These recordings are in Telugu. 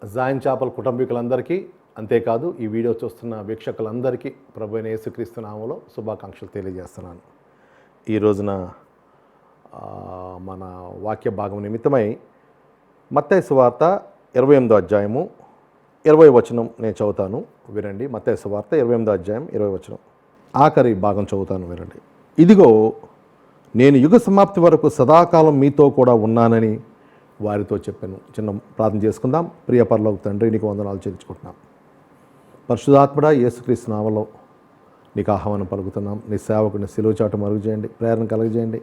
జాయిన్ చేపల కుటుంబీకులందరికీ, అంతేకాదు ఈ వీడియో చూస్తున్న వీక్షకులందరికీ ప్రభువైన యేసుక్రీస్తు నామములో శుభాకాంక్షలు తెలియజేస్తున్నాను. ఈ రోజున మన వాక్య భాగం నిమిత్తమై మత్తయి సువార్త 28వ అధ్యాయము 20వ వచనం నేను చదువుతాను, వినండి. మత్తయి సువార్త 28వ అధ్యాయం 20వ వచనం ఆఖరి భాగం చదువుతాను, వినండి. ఇదిగో నేను యుగ సమాప్తి వరకు సదాకాలం మీతో కూడా ఉన్నానని వారితో చెప్పాను. చిన్న ప్రార్థన చేసుకుందాం. ప్రియ పరలోక తండ్రి, నీకు వందనాలు చెల్లించుకుంటున్నాం. పరిశుద్ధాత్మడా, యేసుక్రీస్తు నామములో నీకు ఆహ్వానం పలుకుతున్నాం. నీ సేవకుని సిలువ చాటు మరుగు చేయండి, ప్రేరణ కలగజేయండి,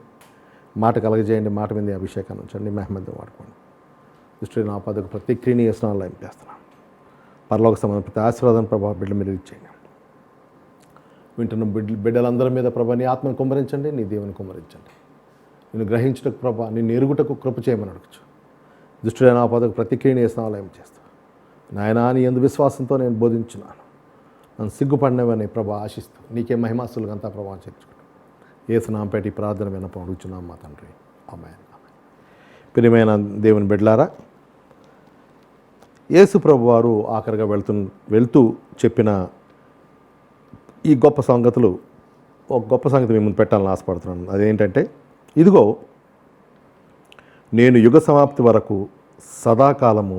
మాట కలగజేయండి, మాట మీద అభిషేకాన్ని ఉంచండి, మహిమతో వాడుకోండి. దృష్టి నా పదకు ప్రతి క్రియని యస్నాలు ఎంపేస్తున్నాం. పరలోక సంబంధం ప్రతి ఆశీర్వాదం ప్రభావ బిడ్డ మీరు ఇచ్చేయండి. వింటున్న బిడ్డలందరి మీద ప్రభా నీ ఆత్మను కుమ్మరించండి, నీ దేవుని కుమ్మరించండి. నేను గ్రహించుటకు ప్రభా, నిన్ను ఎరుగుటకు కృప చేయమని అడగచ్చు. దుష్టుడైన నా పదకు ప్రతి క్రియని యస్నాలు చేస్తాను. నాయనా, నీ యందు విశ్వాసంతో నేను బోధించున్నాను. నన్ను సిగ్గుపడినవని ప్రభా ఆశిస్తూ నీకే మహిమాస్తులుగా అంతా ప్రభావం చేర్చుకుంటాను. యేసునామపేట ఈ ప్రార్థన విన్నపం అడుగుచున్నాం మా తండ్రి, ఆమేన్. ప్రియమైన దేవుని బిడ్డలారా, యేసు ప్రభు వారు ఆఖరిగా వెళ్తూ చెప్పిన ఈ గొప్ప సంగతులు, ఒక గొప్ప సంగతి మీ ముందు పెట్టాలని ఆశపడుతున్నాను. అదేంటంటే, ఇదిగో నేను యుగ సమాప్తి వరకు సదాకాలము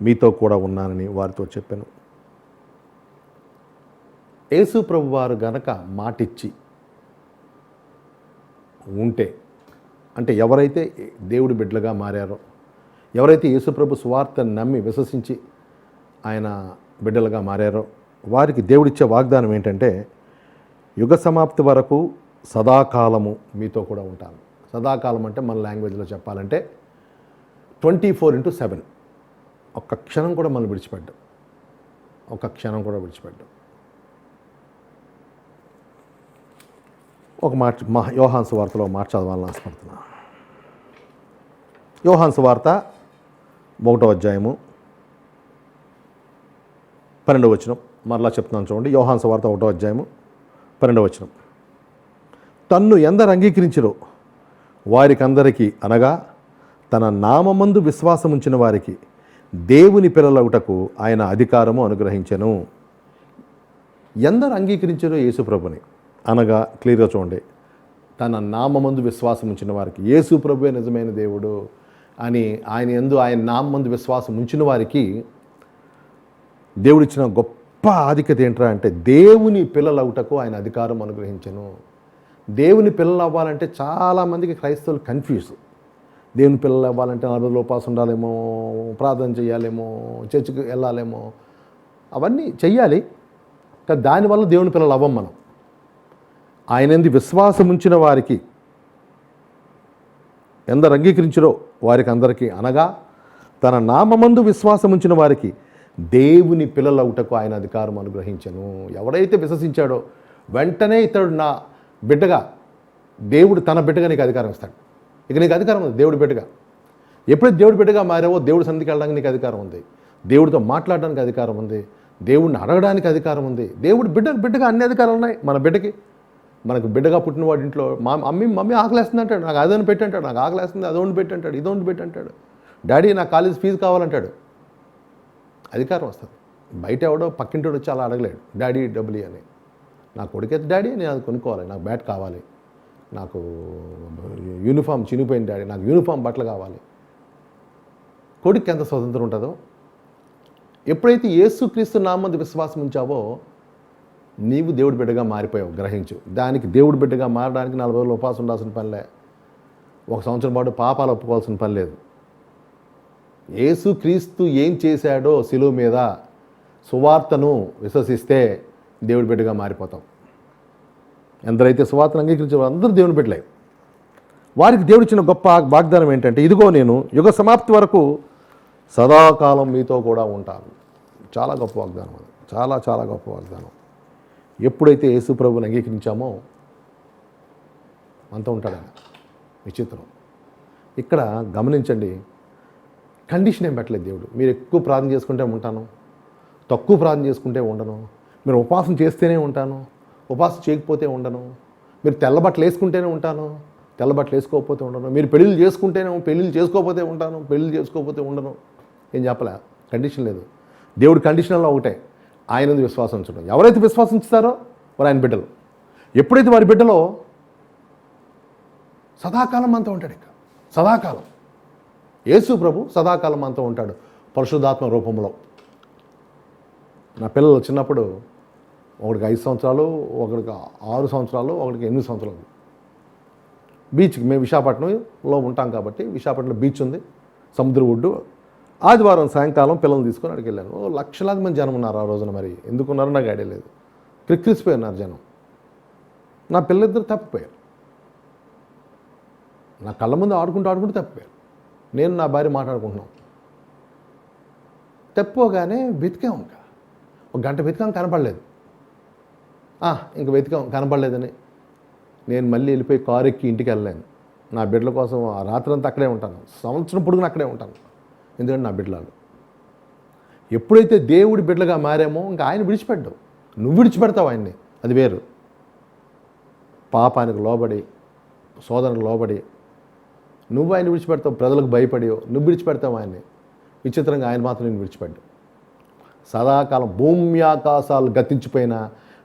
మీతో కూడా ఉన్నానని వారితో చెప్పాను. యేసు ప్రభు వారు గనక మాటిచ్చి ఉంటే, అంటే ఎవరైతే దేవుడి బిడ్డలుగా మారారో, ఎవరైతే యేసు ప్రభు సువార్తను నమ్మి విశ్వసించి ఆయన బిడ్డలుగా మారారో, వారికి దేవుడిచ్చే వాగ్దానం ఏంటంటే, యుగ సమాప్తి వరకు సదాకాలము మీతో కూడా ఉంటాను. సదాకాలం అంటే మన లాంగ్వేజ్లో చెప్పాలంటే 24/7. ఒక్క క్షణం కూడా మనం విడిచిపెట్టాం, ఒక్క క్షణం కూడా విడిచిపెట్టాం. ఒక మాట యోహాను సువార్తలో మాట చదవాలని ఆశపడుతున్నా. యోహాను సువార్త 1వ అధ్యాయము 12వ వచనం మరలా చెప్తున్నాను చూడండి. యోహాను సువార్త 1వ అధ్యాయము 12వ వచనం. తన్ను ఎందరు అంగీకరించిరో వారికందరికీ, అనగా తన నామమందు విశ్వాసముంచిన వారికి దేవుని పిల్లలగుటకు ఆయన అధికారము అనుగ్రహించెను. ఎందరు అంగీకరించారో యేసుప్రభుని, అనగా క్లియర్గా చూడండి, తన నామమందు విశ్వాసం ఉంచిన వారికి, యేసుప్రభువే నిజమైన దేవుడు అని ఆయన నామందు విశ్వాసం ఉంచిన వారికి దేవుడిచ్చిన గొప్ప ఆధిక్యత ఏంట్రా అంటే, దేవుని పిల్లలగుటకు ఆయన అధికారం అనుగ్రహించెను. దేవుని పిల్లలు అవ్వాలంటే చాలామందికి క్రైస్తవులు కన్ఫ్యూజ్. దేవుని పిల్లలు అవ్వాలంటే 40 రోజులు ఉపవాసం ఉండాలేమో, ప్రార్థన చేయాలేమో, చర్చికి వెళ్ళాలేమో, అవన్నీ చెయ్యాలి. కానీ దానివల్ల దేవుని పిల్లలు అవ్వం మనం. ఆయన యందు విశ్వాసం ఉంచిన వారికి, ఎందరు అంగీకరించరో వారికి అందరికీ, అనగా తన నామమందు విశ్వాసం ఉంచిన వారికి దేవుని పిల్లలవుటకు ఆయన అధికారం అనుగ్రహించను. ఎవడైతే విశ్వసించాడో వెంటనే ఇతడు నా బిడ్డగా, దేవుడు తన బిడ్డగా నీకు అధికారం ఇస్తాడు. ఇక నీకు అధికారం ఉంది దేవుడి బిడ్డగా. ఎప్పుడైతే దేవుడి బిడ్డగా మారావో దేవుడి సన్నిధికి వెళ్ళడానికి నీకు అధికారం ఉంది, దేవుడితో మాట్లాడడానికి అధికారం ఉంది, దేవుడిని అడగడానికి అధికారం ఉంది. దేవుడి బిడ్డగా అన్ని అధికారాలు ఉన్నాయి మన బిడ్డకి. మనకు బిడ్డగా పుట్టిన వాడి ఇంట్లో మమ్మీ ఆకలేస్తుంది అంటాడు, నాకు అదొని పెట్టి అంటాడు, నాకు ఆకలేస్తుంది అదొండి పెట్టి అంటాడు, ఇదొండి పెట్టి అంటాడు. డాడీ నాకు కాలేజ్ ఫీజు కావాలంటాడు. అధికారం వస్తుంది. బయట ఎవడో పక్కింటోడు వచ్చి అలా అడగలేడు, డాడీ డబ్బులు అని. నా కొడుకైతే డాడీ నేను అది కొనుక్కోవాలి, నాకు బ్యాట్ కావాలి, నాకు యూనిఫామ్ చినిగిపోయింది డాడీ, నాకు యూనిఫామ్ బట్టలు కావాలి. కొడుకు ఎంత స్వతంత్రం ఉంటుందో, ఎప్పుడైతే యేసుక్రీస్తు నామందు విశ్వాసం ఉంచావో నీవు దేవుడి బిడ్డగా మారిపోయావు. గ్రహించు. దానికి దేవుడి బిడ్డగా మారడానికి 40 రోజులు ఉపవాసం ఉండాల్సిన పనిలే, 1 సంవత్సరం పాటు పాపాలు ఒప్పుకోవాల్సిన పని లేదు. యేసుక్రీస్తు ఏం చేశాడో శిలువ మీద, సువార్తను విశ్వసిస్తే దేవుడి బిడ్డగా మారిపోతాం. ఎందరైతే సువార్తను అంగీకరించారో అందరూ దేవుని బిడ్డలే. వారికి దేవుడిచ్చిన గొప్ప వాగ్దానం ఏంటంటే, ఇదిగో నేను యుగ సమాప్తి వరకు సదాకాలం మీతో కూడా ఉంటాను. చాలా గొప్ప వాగ్దానం అది, చాలా చాలా గొప్ప వాగ్దానం. ఎప్పుడైతే యేసు ప్రభువుని అంగీకరించామో అంత ఉంటాడు ఆయన. విచిత్రం. ఇక్కడ గమనించండి, కండిషన్ ఏం పెట్టలేదు దేవుడు. మీరు ఎక్కువ ప్రార్థన చేసుకుంటే ఉంటాను, తక్కువ ప్రార్థన చేసుకుంటే ఉండను. మీరు ఉపవాసం చేస్తేనే ఉంటాను, ఉపవాసం చేయకపోతే ఉండను. మీరు తెల్లబట్టలు వేసుకుంటేనే ఉంటాను, తెల్లబట్టలు వేసుకోకపోతే ఉండను. మీరు పెళ్ళిళ్ళు చేసుకుంటేనే, పెళ్ళిళ్ళు చేసుకోకపోతే ఉంటాను, పెళ్ళిళ్ళు చేసుకోకపోతే ఉండను. ఏం చెప్పలే. కండిషన్ లేదు. దేవుడి కండిషన్లో ఒకటే, ఆయన మీద విశ్వాసం ఉంచడం. ఎవరైతే విశ్వాసం ఉంచుతారో వారు ఆయన బిడ్డలు. ఎప్పుడైతే వారి బిడ్డలో సదాకాలం మనతో ఉంటాడు. ఇక సదాకాలం యేసు ప్రభు సదాకాలం మనతో ఉంటాడు పరిశుద్ధాత్మ రూపంలో. నా పిల్లలు చిన్నప్పుడు ఒకడికి 5 సంవత్సరాలు, ఒకడికి 6 సంవత్సరాలు, ఒకడికి 8 సంవత్సరాలు. బీచ్కి మేము విశాఖపట్నంలో ఉంటాం కాబట్టి విశాఖపట్నంలో బీచ్ ఉంది, సముద్ర ఒడ్డు. ఆదివారం సాయంకాలం పిల్లల్ని తీసుకొని అక్కడికి వెళ్ళాను. లక్షలాది మంది జనం ఉన్నారు ఆ రోజున. మరి ఎందుకున్నారో నాకు ఐడియా లేదు. క్రిక్కిరిసిపోయినారు జనం. నా పిల్లలిద్దరు తప్పిపోయారు. నా కళ్ళ ముందు ఆడుకుంటూ తప్పిపోయారు. నేను నా భార్య మాట్లాడుకుంటున్నాం. తప్పిపోగానే వెతికాం. ఇంకా ఒక గంట వెతికాం, కనపడలేదు. ఇంక వెతికాం, కనపడలేదని నేను మళ్ళీ వెళ్ళిపోయి కారు ఎక్కి ఇంటికి వెళ్ళలేను. నా బిడ్డల కోసం ఆ రాత్రంతా అక్కడే ఉంటాను. సంవత్సరం పొడుగున అక్కడే ఉంటాను. ఎందుకంటే నా బిడ్డలు ఎప్పుడైతే దేవుడి బిడ్డలుగా మారామో ఇంకా ఆయన విడిచిపెట్టవు. నువ్వు విడిచిపెడతావు ఆయన్ని, అది వేరు. పాపానికి లోబడి, శోధనకు లోబడి నువ్వు ఆయన విడిచిపెడతావు. ప్రజలకు భయపడియో నువ్వు విడిచిపెడతావు ఆయన్ని. విచిత్రంగా ఆయన మాత్రం నేను విడిచిపెట్టాడు. సదాకాలం భూమి ఆకాశాలు గతించిపోయినా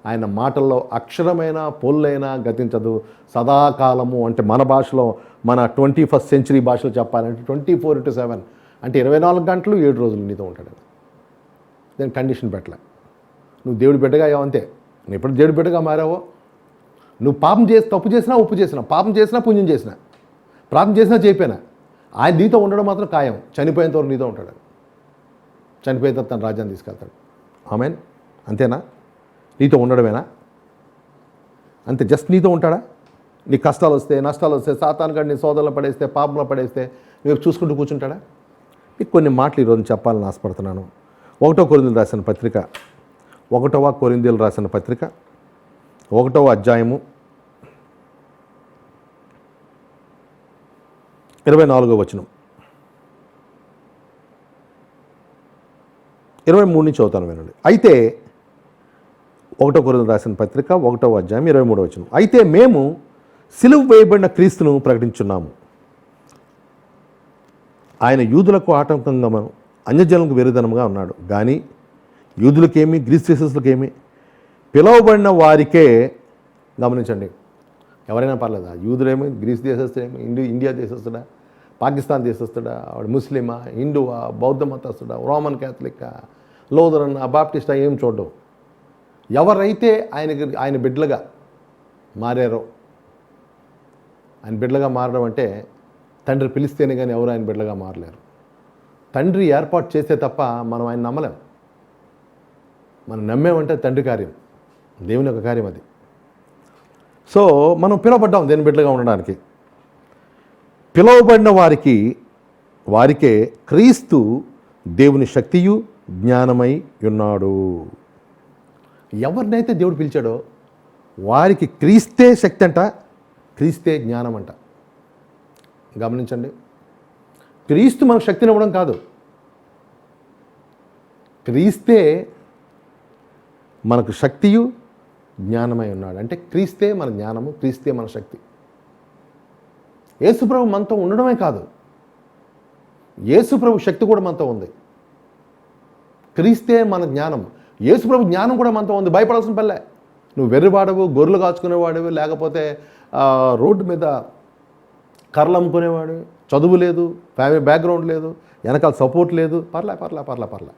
ఆయన మాటల్లో అక్షరమైన పొల్లైనా గతించదు. సదాకాలము అంటే మన భాషలో, మన 21st century భాషలో చెప్పాలంటే 24/7 అంటే 24 గంటలు 7 రోజులు నీతో ఉంటాడు. నేను కండిషన్ పెట్టలే. నువ్వు దేవుడి బిడ్డగా అయ్యావు అంతే. నువ్వు ఎప్పుడు దేవుడి బిడ్డగా మారావో, నువ్వు పాపం తప్పు చేసినా, ఉప్పు చేసినా, పాపం చేసినా, పుణ్యం చేసినా, ప్రార్థన చేసినా, చేయపోయినా ఆయన నీతో ఉండడం మాత్రం ఖాయం. చనిపోయేంత వరకు నీతో ఉంటాడు. చనిపోయిన తర్వాత తన రాజ్యాన్ని తీసుకెళ్తాడు. ఆమెన్. అంతేనా? నీతో ఉండడమేనా? అంతే, జస్ట్ నీతో ఉంటాడా? నీ కష్టాలు వస్తే, నష్టాలు వస్తే, సాతాను గాడు నీ సోదరులు పడేస్తే, పాపంలో పడేస్తే నువ్వు చూసుకుంటూ కూర్చుంటాడా? మీకు కొన్ని మాటలు ఈరోజు చెప్పాలని ఆశపడుతున్నాను. 1వ కొరింథీయులకు రాసిన పత్రిక 1వ అధ్యాయము 24వ వచనం, 23 నుంచి చదువుతాను, వినండి. అయితే 1వ కొరింథీయులకు రాసిన పత్రిక 1వ అధ్యాయం 23వ వచనం. అయితే మేము సిలువ వేయబడిన క్రీస్తును ప్రకటించున్నాము. ఆయన యూదులకు ఆటంకంగా అన్యజనులకు విరుద్ధముగా ఉన్నాడు. కానీ యూదులకేమి, గ్రీస్ దేశస్తులకేమి, పిలువబడిన వారికే. గమనించండి, ఎవరైనా పర్లేదా? యూదులేమి, గ్రీస్ దేశస్తుడేమి, ఇండియా దేశస్తుడా, పాకిస్తాన్ దేశస్తుడా, వాడు ముస్లిమా, హిందువా, బౌద్ధ మతస్థుడా, రోమన్ క్యాథలికా, లోదరన్, బాప్టిస్టా, ఏం చూడవు. ఎవరైతే ఆయన బిడ్డలుగా మారారో, ఆయన బిడ్డలుగా మారడం అంటే తండ్రి పిలిస్తేనే కానీ ఎవరు ఆయన బిడ్డలుగా మారలేరు. తండ్రి ఏర్పాటు చేస్తే తప్ప మనం ఆయన నమ్మలేం. మనం నమ్మేమంటే తండ్రి కార్యం, దేవుని యొక్క కార్యం అది. సో మనం పిలువబడ్డాం దేని బిడ్డలుగా ఉండడానికి. పిలువబడిన వారికే క్రీస్తు దేవుని శక్తియు జ్ఞానమై ఉన్నాడు. ఎవరినైతే దేవుడు పిలిచాడో వారికి క్రీస్తే శక్తి అంట, క్రీస్తే జ్ఞానం అంట. గమనించండి, క్రీస్తు మనకు శక్తిని ఇవ్వడం కాదు, క్రీస్తే మనకు శక్తియు జ్ఞానమై ఉన్నాడు. అంటే క్రీస్తే మన జ్ఞానము, క్రీస్తే మన శక్తి. యేసుప్రభు మనతో ఉండడమే కాదు, యేసుప్రభు శక్తి కూడా మనతో ఉంది. క్రీస్తే మన జ్ఞానం, యేసుప్రభు జ్ఞానం కూడా మనతో ఉంది. భయపడాల్సిన పల్లె. నువ్వు వెర్రివాడవు, గొర్రెలు కాచుకునేవాడివి, లేకపోతే రోడ్డు మీద కర్రలు అమ్ముకునేవాడు, చదువు లేదు, ఫ్యామిలీ బ్యాక్గ్రౌండ్ లేదు, వెనకాల సపోర్ట్ లేదు, పర్లే.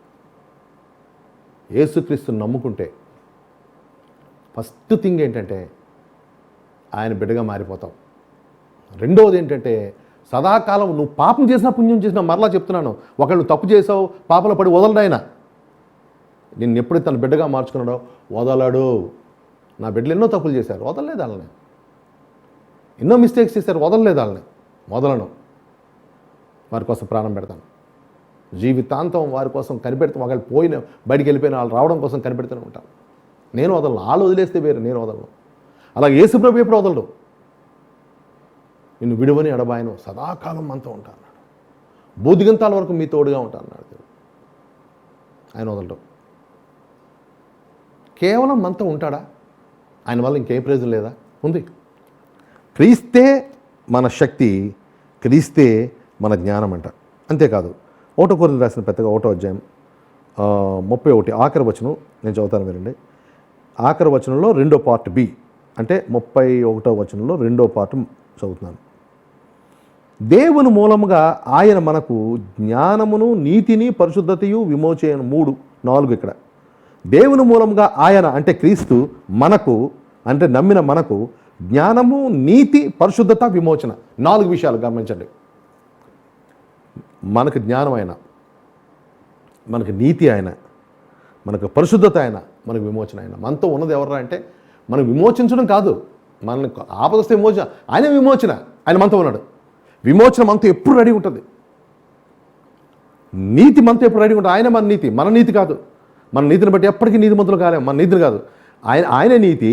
యేసుక్రీస్తుని నమ్ముకుంటే ఫస్ట్ థింగ్ ఏంటంటే ఆయన బిడ్డగా మారిపోతావు. రెండవది ఏంటంటే సదాకాలం నువ్వు పాపం చేసినా, పుణ్యం చేసినా, మరలా చెప్తున్నాను, ఒకళ్ళు తప్పు చేసావు, పాపంలో పడి వదలడు ఆయన. నిన్ను ఎప్పుడైతే తన బిడ్డగా మార్చుకున్నాడో వదలడు. నా బిడ్డలు ఎన్నో తప్పులు చేశారు, వదలలేదు వాళ్ళని. ఎన్నో మిస్టేక్స్ చేశారు, వదలలేదు వాళ్ళని. వదలను. వారి కోసం ప్రాణం పెడతాను. జీవితాంతం వారి కోసం కనిపెడతాను. ఒకళ్ళు బయటికి వెళ్ళిపోయిన వాళ్ళు రావడం కోసం కనిపెడుతూనే ఉంటాను. నేను వదలను. వాళ్ళు వదిలేస్తే వేరు, నేను వదలను. అలాగే యేసుప్రభు ఎప్పుడు వదలడు. నిన్ను విడువని ఎడబాయను, సదాకాలం మనతో ఉంటా అన్నాడు. బోధిగంతాల వరకు మీ తోడుగా ఉంటా అన్నాడు. ఆయన వదలడు. కేవలం మనతో ఉంటాడా? ఆయన వల్ల ఇంకేం ప్రయోజనం లేదా? ఉంది. క్రీస్తే మన శక్తి, క్రీస్తే మన జ్ఞానం అంట. అంతేకాదు 1 కొరింథీయులకు రాసిన పత్రిక 1వ అధ్యాయం 31 ఆఖరి వచనం నేను చదువుతాను వినండి. ఆఖరి వచనంలో రెండో పార్ట్ బి, అంటే 31వ వచనంలో రెండో పార్ట్ చదువుతున్నాను. దేవుని మూలముగా ఆయన మనకు జ్ఞానమును, నీతిని, పరిశుద్ధతయు, విమోచన 3, 4 ఇక్కడ. దేవుని మూలముగా ఆయన అంటే క్రీస్తు మనకు, అంటే నమ్మిన మనకు జ్ఞానము, నీతి, పరిశుద్ధత, విమోచన 4 విషయాలు గమనించండి. మనకు జ్ఞానం ఆయన, మనకు నీతి ఆయన, మనకు పరిశుద్ధత ఆయన, మనకు విమోచన ఆయన. మనతో ఉన్నది ఎవరా అంటే మనం విమోచించడం కాదు, మనకు ఆపదొస్తే విమోచన, ఆయన విమోచన, ఆయన మనతో ఉన్నాడు. విమోచన మనతో ఎప్పుడు రెడీ ఉంటుంది. నీతి మనతో ఎప్పుడు రెడీ ఉంటుంది. ఆయన మన నీతి, మన నీతి కాదు. మన నీతిని బట్టి ఎప్పటికీ నీతిమంతులు కాలేము, మన నీతిని కాదు. ఆయనే నీతి,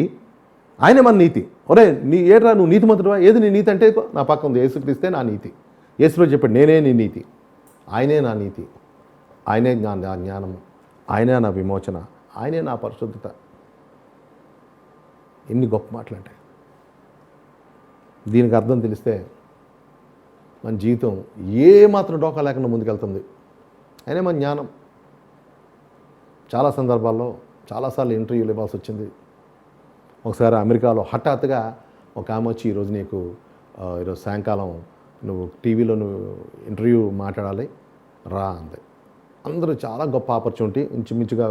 ఆయనే మన నీతి. ఒరే ఏట్రా నువ్వు నీతిమంతుడువా? ఏది నీ నీతి అంటే నా పక్క ఉంది, యేసుక్రీస్తే నా నీతి. యేసులో చెప్పాడు నేనే నీ నీతి, ఆయనే నా నీతి, ఆయనే నా జ్ఞానము, ఆయనే నా విమోచన, ఆయనే నా పరిశుద్ధత. ఎన్ని గొప్ప మాటలు అంటే దీనికి అర్థం తెలిస్తే మన జీవితం ఏ మాత్రం డోకా లేకుండా ముందుకెళ్తుంది. ఆయనే మన జ్ఞానం. చాలా సందర్భాల్లో చాలాసార్లు ఇంటర్వ్యూలు ఇవ్వాల్సి వచ్చింది. ఒకసారి అమెరికాలో హఠాత్తుగా ఒక ఆమె వచ్చి ఈరోజు ఈరోజు సాయంకాలం నువ్వు టీవీలో ఇంటర్వ్యూ మాట్లాడాలి రా అంది. అందరూ చాలా గొప్ప ఆపర్చునిటీ, ఇంచుమించుగా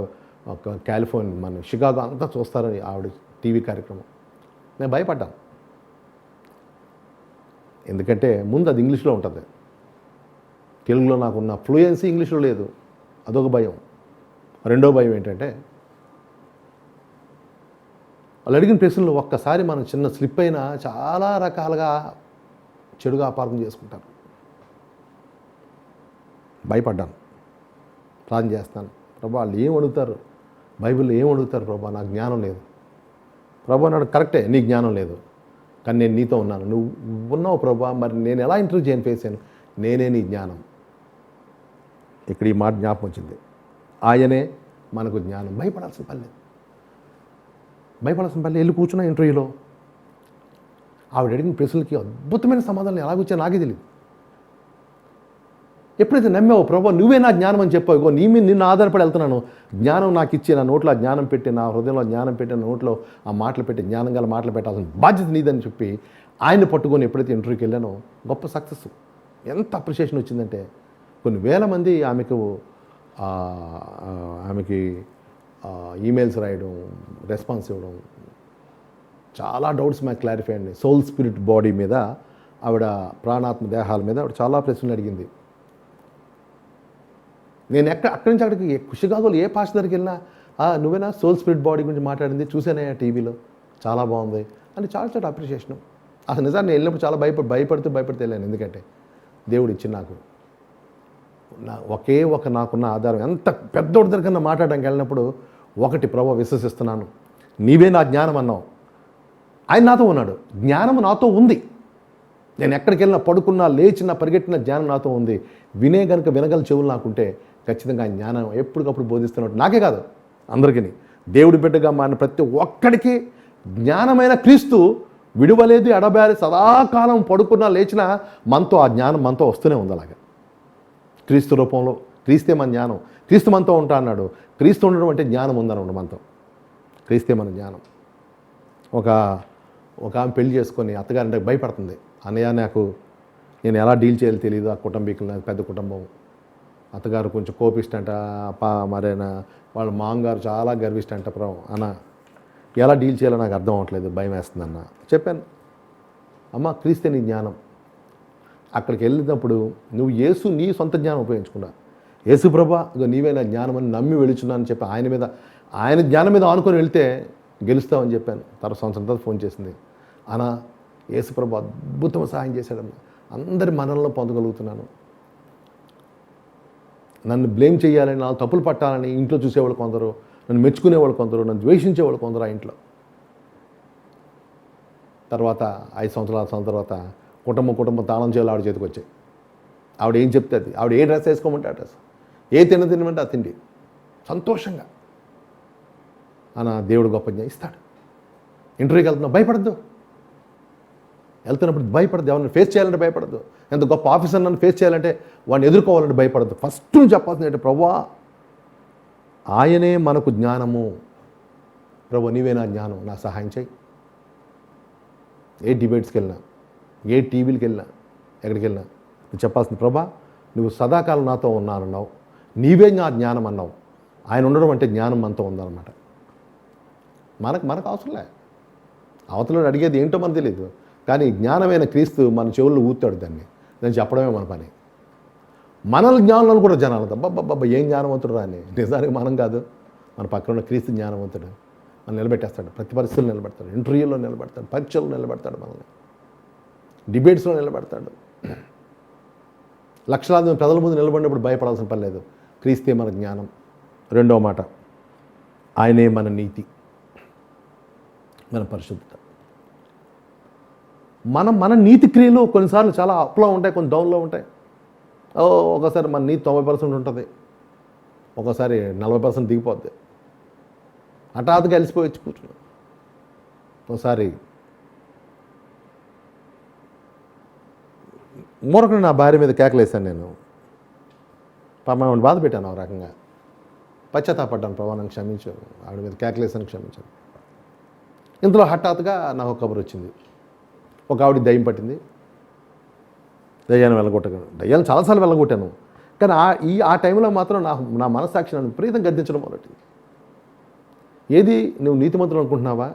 ఒక కాలిఫోర్నియా మన షికాగో అంతా చూస్తారని ఆవిడ టీవీ కార్యక్రమం. నేను భయపడ్డాను, ఎందుకంటే ముందు అది ఇంగ్లీష్లో ఉంటుంది, తెలుగులో నాకున్న ఫ్లూయెన్సీ ఇంగ్లీష్లో లేదు, అదొక భయం. రెండో భయం ఏంటంటే వాళ్ళు అడిగిన ప్రశ్నలు ఒక్కసారి మనం చిన్న స్లిప్ అయినా చాలా రకాలుగా చెడుగా అపార్థం చేసుకుంటారు. భయపడ్డాను, ప్రార్థన చేస్తాను, ప్రభా వాళ్ళు ఏం అడుగుతారు, బైబిల్లో ఏం అడుగుతారు ప్రభా, నాకు జ్ఞానం లేదు. ప్రభా నాడు కరెక్టే, నీ జ్ఞానం లేదు, కానీ నేను నీతో ఉన్నాను, నువ్వు ఉన్నావు ప్రభా, మరి నేను ఎలా ఇంటర్వ్యూ చేయను చేశాను, నేనే నీ జ్ఞానం. ఇక్కడ ఈ మాట జ్ఞాపకం వచ్చింది. ఆయనే మనకు జ్ఞానం. భయపడాల్సిన పని వెళ్ళి కూర్చున్నా ఇంటర్వ్యూలో. ఆవిడ అడిగిన ప్రశ్నలకి అద్భుతమైన సమాధానం ఎలా వచ్చా నాకే తెలియదు. ఎప్పుడైతే నమ్మావు ప్రభా నువ్వే నా జ్ఞానం అని చెప్పావు, ఇగో నిన్ను ఆధారపడి వెళ్తున్నాను, జ్ఞానం నాకు ఇచ్చి నా నోట్లో ఆ జ్ఞానం పెట్టి, నా హృదయంలో జ్ఞానం పెట్టి, నా నోట్లో ఆ మాటలు పెట్టి, జ్ఞానం గల మాటలు పెట్టాల్సిన బాధ్యత నీదని చెప్పి ఆయన్ని పట్టుకొని ఎప్పుడైతే ఇంటర్వ్యూకి వెళ్ళానో గొప్ప సక్సెస్. ఎంత అప్రిషియేషన్ వచ్చిందంటే కొన్ని వేల మంది ఆమెకి ఈమెయిల్స్ రాయడం, రెస్పాన్స్ ఇవ్వడం, చాలా డౌట్స్ మాకు క్లారిఫై అయ్యింది. సోల్, స్పిరిట్, బాడీ మీద ఆవిడ, ప్రాణాత్మ దేహాల మీద ఆవిడ చాలా ప్రశ్నలు అడిగింది. నేను అక్కడి నుంచి అక్కడికి షికాగోలో ఏ పాస్ దగ్గరికి వెళ్ళినా నువ్వేనా సోల్, స్పిరిట్, బాడీ గురించి మాట్లాడింది, చూసానయ్యా టీవీలో, చాలా బాగుంది అని చాలా చాలా అప్రిషియేషన్. అసలు నిజాన్ని నేను వెళ్ళినప్పుడు చాలా భయపడుతూ వెళ్ళాను. ఎందుకంటే దేవుడు ఇచ్చి నాకు ఒకే నాకున్న ఆధారం. ఎంత పెద్దోడి దగ్గర మాట్లాడడానికి వెళ్ళినప్పుడు ఒకటి, ప్రభు విశ్వసిస్తున్నాను, నీవే నా జ్ఞానం అన్నావు, ఆయన నాతో ఉన్నాడు, జ్ఞానం నాతో ఉంది. నేను ఎక్కడికి వెళ్ళినా, పడుకున్నా, లేచినా, పరిగెట్టిన జ్ఞానం నాతో ఉంది. వినగల చెవులు నాకుంటే ఖచ్చితంగా ఆయన జ్ఞానం ఎప్పటికప్పుడు బోధిస్తున్నట్టు నాకే కాదు అందరికీ, దేవుడి బిడ్డగా మారిన ప్రతి ఒక్కడికి జ్ఞానమైన క్రీస్తు విడువలేదు, ఎడబారి, సదాకాలం పడుకున్నా లేచినా మనతో ఆ జ్ఞానం మనతో వస్తూనే ఉంది. అలాగా క్రీస్తు రూపంలో, క్రీస్తే మన జ్ఞానం, క్రీస్తు మనతో ఉంటా అన్నాడు. క్రీస్తు ఉండడం అంటే జ్ఞానం ఉందన్నాడు మనతో, క్రీస్తే మన జ్ఞానం. ఒక ఆమె పెళ్లి చేసుకొని అత్తగారంటే భయపడుతుంది. అన్నయ్య నేను ఎలా డీల్ చేయాలో తెలియదు, ఆ కుటుంబీకులు, నాకు పెద్ద కుటుంబం, అత్తగారు కొంచెం కోపిస్టంట, మరైనా వాళ్ళ మామగారు చాలా గర్విష్టంట, అన్న ఎలా డీల్ చేయాలో నాకు అర్థం అవ్వట్లేదు, భయం వేస్తుందన్న చెప్పాను. అమ్మ క్రీస్తే నీ జ్ఞానం. అక్కడికి వెళ్ళినప్పుడు నువ్వు యేసు నీ సొంత జ్ఞానం ఉపయోగించుకున్నా, యేసు ప్రభా ఇక నీవే నా జ్ఞానం అని నమ్మి వెళుచున్నాను చెప్పి ఆయన జ్ఞానం మీద ఆనుకొని వెళ్తే గెలుస్తామని చెప్పాను. సంవత్సరం తర్వాత ఫోన్ చేసింది, అన్నా యేసు ప్రభు అద్భుతమైన సహాయం చేశాడమ్మా, అందరి మనల్లో పొందగలుగుతున్నాను. నన్ను బ్లేమ్ చేయాలని, నా తప్పులు పట్టాలని ఇంట్లో చూసేవాళ్ళు కొందరు, నన్ను మెచ్చుకునేవాళ్ళు కొందరు, నన్ను ద్వేషించేవాళ్ళు కొందరు ఆ ఇంట్లో. తర్వాత 5 సంవత్సరాల తర్వాత కుటుంబం తాళం చేయాలి ఆవిడ చేతికి వచ్చాయి. ఆవిడ ఏం చెప్తే అది, ఆవిడ ఏ డ్రెస్ వేసుకోమంటే ఆ డ్రెస్, ఏ తినమంటే ఆ తిండి, సంతోషంగా. అన్న దేవుడు గొప్ప జ్ఞానం ఇస్తాడు. ఇంటర్వ్యూకి వెళ్తున్నావు భయపడద్దు, వెళ్తున్నప్పుడు భయపడద్దు, ఎవరిని ఫేస్ చేయాలంటే భయపడద్దు, ఎంత గొప్ప ఆఫీసర్ నన్ను ఫేస్ చేయాలంటే వాడిని ఎదుర్కోవాలంటే భయపడద్దు. ఫస్ట్ నువ్వు చెప్పాల్సింది అంటే ప్రభువా ఆయనే మనకు జ్ఞానము. ప్రభు నీవే నా జ్ఞానం, నా సహాయం చేయి. ఏ డిబేట్స్కి వెళ్ళినా, ఏ టీవీలకి వెళ్ళినా, ఎక్కడికి వెళ్ళినా నువ్వు చెప్పాల్సింది, ప్రభా నువ్వు సదాకాలం నాతో ఉన్నానన్నావు, నీవే నా జ్ఞానం అన్నావు. ఆయన ఉండడం అంటే జ్ఞానం మనతో ఉందన్నమాట. మనకు అవసరంలే, అవతల అడిగేది ఏంటో మనకు తెలియదు, కానీ జ్ఞానమైన క్రీస్తు మన చెవుల్లో ఊతాడు. దాన్ని చెప్పడమే మన పని. మనల్ని జ్ఞానాలను కూడా జనాలు బాబా ఏం జ్ఞానవంతుడు అని. నిజానికి మనం కాదు, మన పక్కన ఉన్న క్రీస్తు జ్ఞానవంతుడు. మనం నిలబెట్టేస్తాడు, ప్రతి పరిస్థితుల్లో నిలబెడతాడు, ఇంటర్వ్యూలో నిలబెడతాడు, పరీక్షల్లో నిలబెడతాడు, మనల్ని డిబేట్స్లో నిలబెడతాడు. లక్షలాది మంది ప్రజల ముందు నిలబడినప్పుడు భయపడాల్సిన పని లేదు. క్రీస్తే మన జ్ఞానం. రెండవ మాట, ఆయనే మన నీతి, మన పరిశుద్ధత. మన నీతి క్రియలు కొన్నిసార్లు చాలా అప్లో ఉంటాయి, కొన్ని డౌన్లో ఉంటాయి. ఒకసారి మన నీతి 90% ఉంటుంది, ఒకసారి 40% దిగిపోద్ది. హఠాత్తుగా అలిసిపోయి వచ్చి కూర్చున్నాం. ఒకసారి మూరకుడు నా భార్య మీద కేకలేసాను నేను. పాపం బాధ పెట్టాను, ఒక రకంగా పశ్చాత్తాపడ్డాను. ప్రభా నన్ను క్షమించు, ఆవిడ మీద కేకలేసాను, క్షమించాను. ఇందులో హఠాత్తుగా నాకు ఒక కబురు వచ్చింది. ఒక ఆవిడ దయ్యం పట్టింది. దయ్యాన్ని వెళ్ళగొట్టగలను, దయ్యాన్ని చాలాసార్లు వెళ్ళగొట్టాను, కానీ ఆ టైంలో మాత్రం నా మనస్సాక్షి నన్ను విపరీతం గద్దించడం మొదలెట్టింది. ఏది నువ్వు నీతిమంతులు అనుకుంటున్నావా?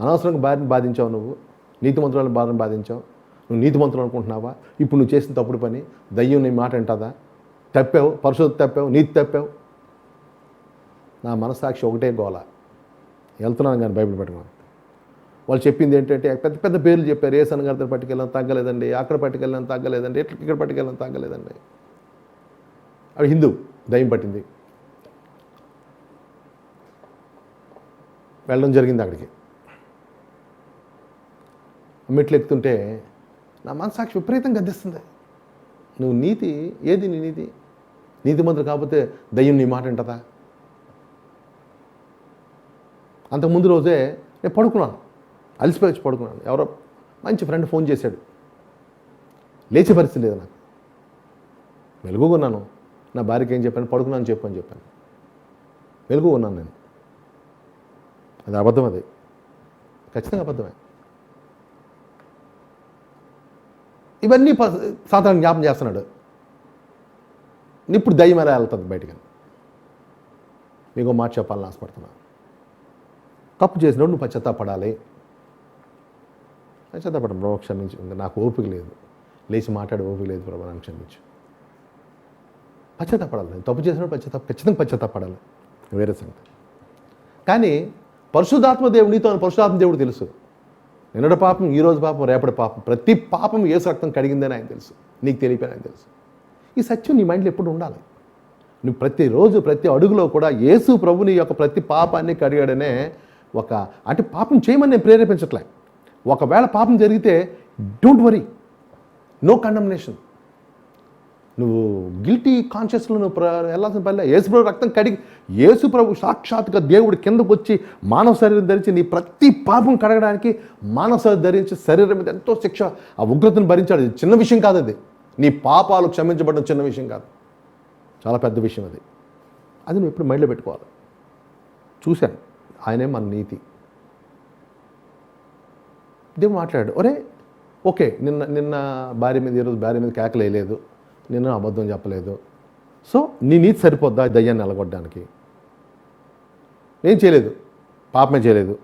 అనవసరంగా భార్యను బాధించావు, నువ్వు నీతిమంతులను భార్యను బాధించావు, నువ్వు నీతిమంతులు అనుకుంటున్నావా? ఇప్పుడు నువ్వు చేసిన తప్పుడు పని, దయ్యం నీ మాట వింటుందా? తప్పావు, పరిశుద్ధత తప్పావు, నీతి తప్పావు. నా మనస్సాక్షి ఒకటే గోల. వెళ్తున్నాను కానీ బైబిల్ పెట్టుకున్నాను. వాళ్ళు చెప్పింది ఏంటంటే పెద్ద పెద్ద పేర్లు చెప్పారు. ఏసన్ గారి పట్టుకెళ్ళాను తగ్గలేదండి, అక్కడ పట్టుకెళ్ళాను తగ్గలేదండి, ఇక్కడ పట్టుకెళ్ళాను తగ్గలేదండి. అవి హిందూ, దయ్యం పట్టింది. వెళ్ళడం జరిగింది. అక్కడికి మెట్లు ఎక్కుతుంటే నా మనసాక్షి విపరీతంగా గద్దిస్తుంది. నువ్వు నీతి ఏది? నీ నీతి మంత్రులు కాకపోతే దయ్యం నీ మాట వింటదా? అంతకుముందు రోజే నేను పడుకున్నాను, అలసిపోయి వచ్చి పడుకున్నాను. ఎవరో మంచి ఫ్రెండ్ ఫోన్ చేశాడు. లేచే పరిస్థితి లేదు నాకు, మెలుగుగా ఉన్నాను. నా భార్యకి ఏం చెప్పాను? పడుకున్నాను చెప్పు అని చెప్పాను. మెలుగుగా ఉన్నాను నేను. అది అబద్ధం, అది ఖచ్చితంగా అబద్ధమే. ఇవన్నీ సాధారణ జ్ఞాపం చేస్తున్నాడు. ఇప్పుడు దయ్యం ఎలా వెళ్తుంది బయటికి? మీకు మాట చెప్పాలని ఆశపడుతున్నాను. తప్పు చేసినప్పుడు నువ్వు పశ్చాత్తాపడాలి. పశ్చాత్తాపడం, ప్రభు క్షమించు, నాకు ఓపిక లేదు, లేచి మాట్లాడే ఓపిక లేదు, ప్రభు నన్ను క్షమించు. పశ్చాత్తాపడాలి. తప్పు చేసినప్పుడు ఖచ్చితంగా పశ్చాత్తాపడాలి, వేరే సంగతి. కానీ పరిశుద్ధాత్మ దేవుడు నీతో, పరిశుద్ధాత్మ దేవుడు తెలుసు. నిన్నటి పాపం, ఈరోజు పాపం, రేపటి పాపం, ప్రతి పాపం యేసు రక్తం కడిగిందని ఆయన తెలుసు, నీకు తెలియని ఆయన తెలుసు. ఈ సత్యం నీ మైండ్లో ఎప్పుడు ఉండాలి. నువ్వు ప్రతిరోజు ప్రతి అడుగులో కూడా యేసు ప్రభు నీ యొక్క ప్రతి పాపాన్ని కడిగాడనే అంటే పాపం చేయమని నేను ప్రేరేపించట్లే. ఒకవేళ పాపం జరిగితే డోంట్ వరీ, నో కండమ్నేషన్. నువ్వు గిల్టీ కాన్షియస్లో నువ్వు వెళ్ళాల్సిన పని. యేసు ప్రభు రక్తం కడిగి, యేసు ప్రభు సాక్షాత్తుగా దేవుడు కిందకు వచ్చి మానవ శరీరం ధరించి నీ ప్రతి పాపం కడగడానికి మానవ శరీరం ధరించి శరీరం మీద ఎంతో శిక్ష, ఆ ఉగ్రతను భరించాడు. చిన్న విషయం కాదు అది. నీ పాపాలు క్షమించబడడం చిన్న విషయం కాదు, చాలా పెద్ద విషయం అది. అది నువ్వు ఎప్పుడు మైండ్లో పెట్టుకోవాలి. చూశాను, ఆయనే మన నీతి. దేవుడు మాట్లాడాడు, ఒరే ఓకే, నిన్న భార్య మీద, ఈరోజు భార్య మీద కేకలేయలేదు, నిన్న అబద్ధం చెప్పలేదు, సో నీ నీతి సరిపోద్దా దయ్యాన్ని నిలగొట్టడానికి? ఏం చేయలేదు, పాపమే చేయలేదు.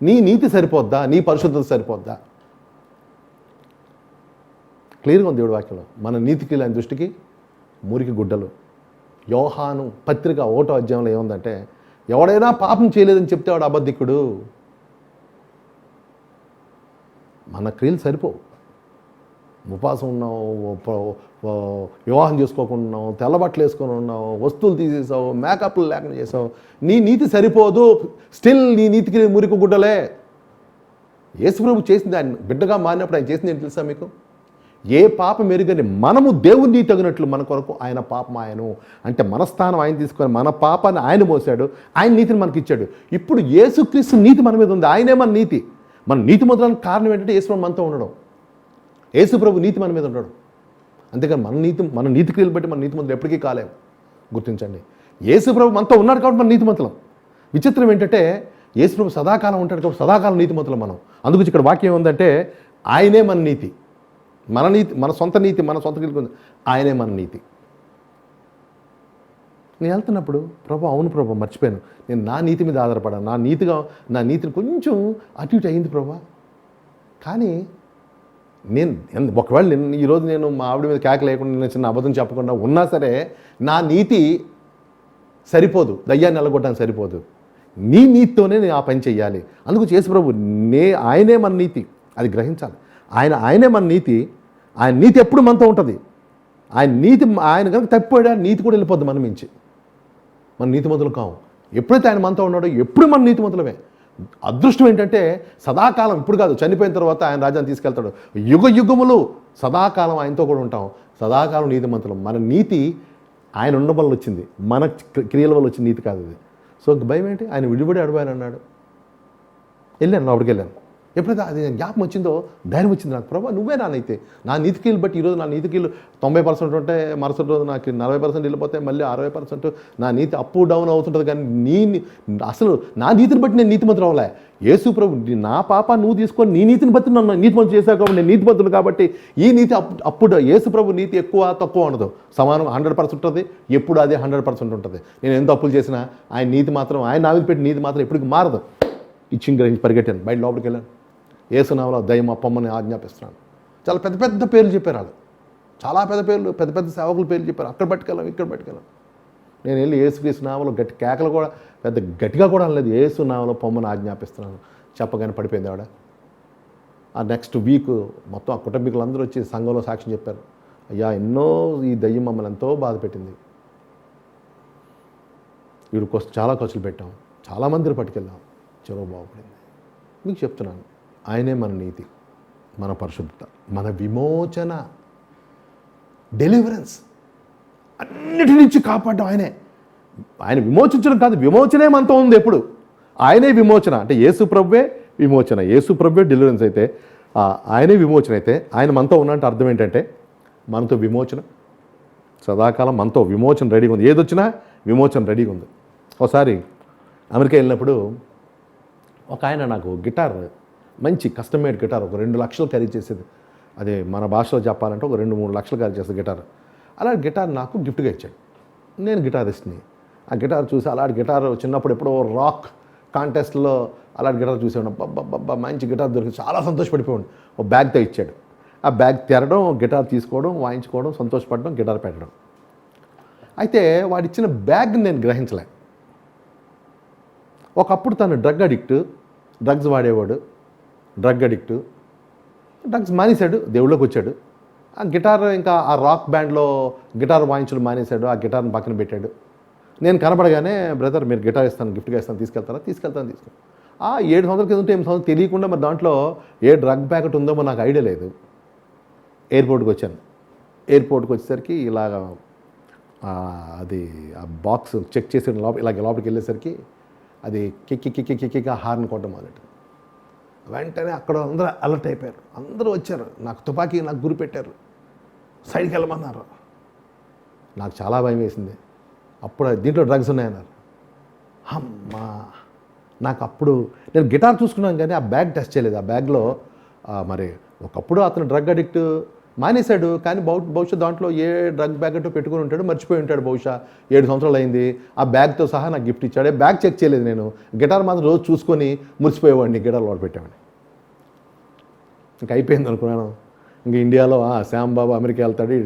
నీ నీతి సరిపోద్దా? నీ పరిశుద్ధత సరిపోద్దా? క్లియర్గా ఉంది దేవుడి వాక్యంలో. మన నీతికి లేని దృష్టికి మురికి గుడ్డలు. యోహాను పత్రిక 1వ అధ్యాయంలో ఏముందంటే, ఎవడైనా పాపం చేయలేదని చెప్తే వాడు అబద్ధికుడు. మన క్రియలు సరిపోవు. ఉపవాసం ఉన్నావు, వివాహం చేసుకోకుండా ఉన్నావు, తెల్లబట్టలు వేసుకొని ఉన్నావు, వస్తువులు తీసేసావు, మేకప్లు లేకుండా చేసావు, నీ నీతి సరిపోదు. స్టిల్ నీ నీతికి మురికి గుడ్డలే. యేసుప్రభు చేసింది, ఆయన బిడ్డగా మారినప్పుడు ఆయన చేసింది ఏంటి తెలుసా మీకు? ఏ పాపం ఎరుగని మనము దేవుని తగినట్లు మన కొరకు ఆయన పాపం ఆయను, అంటే మన స్థానం ఆయన తీసుకొని మన పాపాన్ని ఆయన మోసాడు, ఆయన నీతిని మనకి ఇచ్చాడు. ఇప్పుడు యేసుక్రీస్తు నీతి మన మీద ఉంది, ఆయనే మన నీతి. మన నీతి మొదలడానికి కారణం ఏంటంటే యేసు మనతో ఉండడం. యేసు ప్రభు నీతి మన మీద ఉండడం. అంతేకాని మన నీతి క్రియలు బట్టి మన నీతి మంత్రులు ఎప్పటికీ కాలేము. గుర్తించండి, యేసుప్రభు మనతో ఉన్నాడు కాబట్టి మన నీతిమంతులం. విచిత్రం ఏంటంటే యేసుప్రభు సదాకాలం ఉంటాడు కాబట్టి సదాకాలం నీతిమంతులం మనం. అందుకు ఇక్కడ వాక్యం ఏంటంటే ఆయనే మన నీతి, మన నీతి, మన సొంత నీతి, మన సొంత నీతి, ఆయనే మన నీతి. నేను వెళ్తున్నప్పుడు ప్రభు అవును ప్రభు మర్చిపోయాను, నేను నా నీతి మీద ఆధారపడాను, నా నీతిని కొంచెం అటు ఇటు అయింది ప్రభు. కానీ ఒకవేళ ఈరోజు నేను మా ఆవిడ మీద కేక లేకుండా నేను చిన్న అబద్ధం చెప్పకుండా ఉన్నా సరే నా నీతి సరిపోదు, దయ్యాన్ని నిలగొట్టడానికి సరిపోదు. నీ నీతితోనే నేను ఆ పని చెయ్యాలి. అందుకు యేసుప్రభు ఆయనే మన నీతి, అది గ్రహించాలి. ఆయనే మన నీతి. ఆయన నీతి ఎప్పుడు మనతో ఉంటుంది. ఆయన కనుక తప్పిపోయా నీతి కూడా వెళ్ళిపోద్ది మన మించి. మన నీతిమంతులు కావు. ఎప్పుడైతే ఆయన మనతో ఉన్నాడో ఎప్పుడు మన నీతిమంతులమే. అదృష్టం ఏంటంటే సదాకాలం, ఇప్పుడు కాదు, చనిపోయిన తర్వాత ఆయన రాజ్యాన్ని తీసుకెళ్తాడు. యుగములు సదాకాలం ఆయనతో కూడా ఉంటాం. సదాకాలం నీతిమంతులం. మన నీతి ఆయన ఉండడం వల్ల వచ్చింది, మన క్రియల వల్ల వచ్చిన నీతి కాదు అది. సో భయం ఏంటి? ఆయన విడిపడి అడవాలని అన్నాడు. వెళ్ళాను, అప్పటికి వెళ్ళాను. ఎప్పుడైతే అది జ్ఞాపకం వచ్చిందో ధైర్యం వచ్చింది నాకు. ప్రభా నువ్వే నానైతే నా నీతికీలు బట్టి ఈరోజు నా నీతికీలు 90% ఉంటే మరుసటి రోజు నాకు 40% వెళ్ళిపోతే మళ్ళీ 60% నా నీతి అప్ డౌన్ అవుతుంటుంది. కానీ అసలు నా నీతిని బట్టి నేను నీతిమంతులు అవ్వలే. యేసు ప్రభు నా పాప నువ్వు తీసుకొని నీ నీతిని బట్టి నన్ను నీతిమంతులు చేశావు కాబట్టి నేను నీతిమంతులు. కాబట్టి ఈ నీతి అప్పుడు యేసు ప్రభు నీతి ఎక్కువ తక్కువ ఉండదు, సమానం 100% ఉంటుంది. ఎప్పుడు అదే 100% ఉంటుంది. నేను ఎంత అప్పులు చేసినా ఆయన నీతి మాత్రం, ఆయన నా మీద పెట్టి నీతి మాత్రం ఎప్పటికీ మారదు. ఇచ్చి గ్రహించి పరిగెట్టాను, బయట లోపలికి వెళ్ళాను. యేసునామములో దయ్యం అప్పమ్మని ఆజ్ఞాపిస్తున్నాను. చాలా పెద్ద పెద్ద పేర్లు చెప్పారు వాళ్ళు, చాలా పెద్ద పేర్లు, పెద్ద పెద్ద సేవకుల పేర్లు చెప్పారు. అక్కడ పట్టుకెళ్ళాం, ఇక్కడ పట్టుకెళ్ళాం. నేను వెళ్ళి యేసుక్రీస్తు నామములో గట్టి కేకలు కూడా పెద్ద గట్టిగా కూడా అనలేదు, యేసు నామములో పొమ్మని ఆజ్ఞాపిస్తున్నాను చెప్పగానే పడిపోయింది ఆవిడ. ఆ నెక్స్ట్ వీక్ మొత్తం ఆ కుటుంబీకులందరూ వచ్చి సంఘంలో సాక్ష్యం చెప్పారు. అయ్యా ఈ దయ్యం మమ్మల్ని ఎంతో బాధ పెట్టింది, వీడి చాలా ఖర్చులు పెట్టాం, చాలామందిని పట్టుకెళ్ళాం, చెరవ బాగుపడింది. మీకు చెప్తున్నాను, ఆయనే మన నీతి, మన పరిశుద్ధత, మన విమోచన, డెలివరెన్స్, అన్నిటి నుంచి కాపాడడం ఆయనే. ఆయన విమోచించడం కాదు, విమోచనే మనతో ఉంది ఎప్పుడు. ఆయనే విమోచన అంటే యేసు ప్రభువే విమోచన, యేసు ప్రభువే డెలివరెన్స్ అయితే ఆయనే విమోచన అయితే ఆయన మనతో ఉన్నట్టు అర్థం ఏంటంటే మనతో విమోచన సదాకాలం, మనతో విమోచన రెడీగా ఉంది. ఏదొచ్చినా విమోచన రెడీగా ఉంది. ఒకసారి అమెరికా వెళ్ళినప్పుడు ఒక ఆయన నాకు గిటార్, మంచి కస్టమైడ్ గిటార్, ఒక 2 లక్షలు ఖరీదు చేసేది, అదే మన భాషలో చెప్పాలంటే ఒక 2-3 లక్షలు ఖరీదు చేసేది గిటార్. అలాంటి గిటార్ నాకు గిఫ్ట్గా ఇచ్చాడు. నేను గిటారిస్ట్ని. ఆ గిటార్ చూసి అలాంటి గిటార్ చిన్నప్పుడు ఎప్పుడో రాక్ కాంటెస్ట్లో అలాంటి గిటార్ చూసేవాడు. బాబా మంచి గిటార్ దొరికి చాలా సంతోషపడిపోయాడు. ఒక బ్యాగ్తో ఇచ్చాడు. ఆ బ్యాగ్ తెరడం, గిటార్ తీసుకోవడం, వాయించుకోవడం, సంతోషపడడం, గిటార్ పెట్టడం. అయితే వాడిచ్చిన బ్యాగ్ నేను గ్రహించలే. ఒకప్పుడు తను డ్రగ్స్ వాడేవాడు, డ్రగ్స్ మానేశాడు, దేవుళ్ళకి వచ్చాడు. ఆ గిటార్ ఇంకా ఆ రాక్ బ్యాండ్లో గిటార్ వాయించడం మానేశాడు, ఆ గిటార్ని పక్కన పెట్టాడు. నేను కనపడగానే బ్రదర్ మీరు గిటార్ ఇస్తాను, గిఫ్ట్గా ఇస్తాను, తీసుకెళ్తాను. 7 సంవత్సరాల కింద 8 సంవత్సరాలు తెలియకుండా మరి దాంట్లో ఏ డ్రగ్ ప్యాకెట్ ఉందో మరి నాకు ఐడియా లేదు. ఎయిర్పోర్ట్కి వచ్చాను. ఎయిర్పోర్ట్కి వచ్చేసరికి ఇలాగ అది ఆ బాక్స్ చెక్ చేసి లోపలికి వెళ్ళేసరికి అది కిక్కి హార్న్ కొట్టడం మొదలెట్టింది. వెంటనే అక్కడ అందరూ అలర్ట్ అయిపోయారు, అందరూ వచ్చారు, నాకు తుపాకీ నాకు గురి పెట్టారు, సైడ్కి వెళ్ళమన్నారు. నాకు చాలా భయం వేసింది. అప్పుడు దీంట్లో డ్రగ్స్ ఉన్నాయన్నారు. అమ్మా, నాకు అప్పుడు నేను గిటార్ చూసుకున్నాను కానీ ఆ బ్యాగ్ టెస్ట్ చేయలేదు. ఆ బ్యాగ్లో మరి ఒకప్పుడు అతను డ్రగ్ అడిక్ట్ మానేశాడు, కానీ బహుశా దాంట్లో ఏ డ్రగ్ ప్యాకెట్ పెట్టుకుని ఉంటాడు, మర్చిపోయి ఉంటాడు. బహుశా 7 సంవత్సరాలు అయింది. ఆ బ్యాగ్తో సహా నాకు గిఫ్ట్ ఇచ్చాడు. బ్యాగ్ చెక్ చేయలేదు నేను. గిటార్ మాత్రం రోజు చూసుకొని మురిసిపోయేవాడిని, గిటార్ లోడ్ పెట్టేవాడిని. ఇంకా అయిపోయింది అనుకున్నాను. ఇంక ఇండియాలో శ్యాంబాబు అమెరికా వెళ్తాడు, ఈ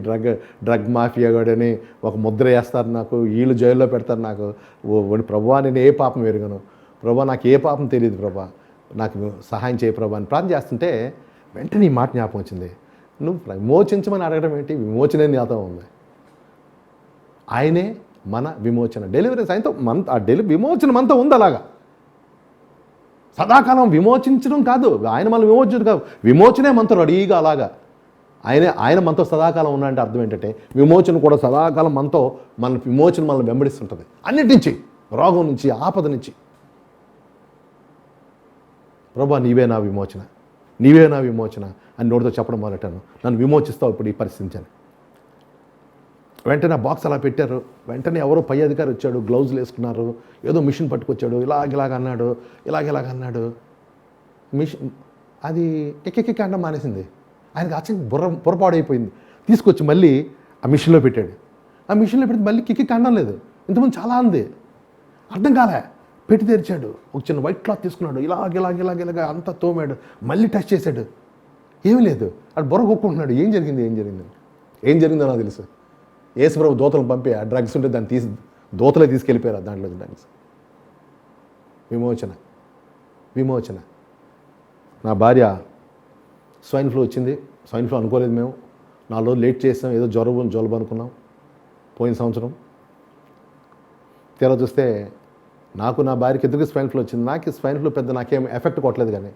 డ్రగ్ మాఫియా అని ఒక ముద్ర వేస్తారు నాకు, వీళ్ళు జైల్లో పెడతారు నాకు. ప్రభువా నేను ఏ పాపం ఎరుగను, ప్రభా నాకు ఏ పాపం తెలియదు, ప్రభా నాకు సహాయం చేయ ప్రభా అని ప్రార్థన చేస్తుంటే వెంటనే ఈ మాట జ్ఞాపకం వచ్చింది. నువ్వు విమోచించమని అడగడం ఏంటి, విమోచనే నాతో ఉంది. ఆయనే మన విమోచన, డెలివరెన్స్ ఆయనతో విమోచన మనతో ఉంది. అలాగా సదాకాలం విమోచించడం కాదు, ఆయన మనం విమోచించడం కాదు, విమోచనే మనతో రెడీగా అలాగా ఆయన మనతో సదాకాలం ఉన్నాడంటే అర్థం ఏంటంటే విమోచన కూడా సదాకాలం మనతో, మన విమోచన మనల్ని వెంబడిస్తుంటుంది. అన్నిటి నుంచి, రోగం నుంచి, ఆపద నుంచి. ప్రభా నీవే నా విమోచన అని నోటితో చెప్పడం మొదలెట్టాను. నన్ను విమోచిస్తావు ఇప్పుడు ఈ పరిస్థితిని. వెంటనే ఆ బాక్స్ అలా పెట్టారు. వెంటనే ఎవరో పై అధికారి వచ్చాడు, గ్లౌజులు వేసుకున్నారు, ఏదో మిషన్ పట్టుకొచ్చాడు, ఇలాగ అన్నాడు, ఇలాగ అన్నాడు. మిషన్ అది ఎక్కెక్కి అనడం మానేసింది. ఆయనకి అచ్చంగా పొరపాడైపోయింది. తీసుకొచ్చి మళ్ళీ ఆ మిషన్లో పెట్టాడు. ఆ మిషన్లో పెడితే మళ్ళీ కిక్కి అనడం లేదు. ఇంతకుముందు చాలా అంది, అర్థం కాలే. పెట్టి తెరిచాడు, ఒక చిన్న వైట్ క్లాత్ తీసుకున్నాడు, ఇలాగ అంతా తోమాడు, మళ్ళీ టచ్ చేశాడు, ఏమీ లేదు. అటు బుర్ర కొట్టుకుంటున్నాడు. ఏం జరిగిందో నాకు తెలుసు. యేసుప్రభు దూతలను పంపి ఆ డ్రగ్స్ ఉంటే దాన్ని దూతలే తీసుకెళ్ళిపోయారు దాంట్లో డ్రగ్స్. విమోచన. నా భార్య స్వైన్ ఫ్లూ వచ్చింది. స్వైన్ ఫ్లూ అనుకోలేదు మేము. 4 రోజులు లేట్ చేసాం, ఏదో జలుబు అనుకున్నాం పోయిన సంవత్సరం. తీరా చూస్తే నాకు నా భార్యకి ఇద్దరికి స్వైన్ ఫ్లూ వచ్చింది. నాకు స్వైన్ ఫ్లూ పెద్ద నాకేం ఎఫెక్ట్ కొట్టలేదు, కానీ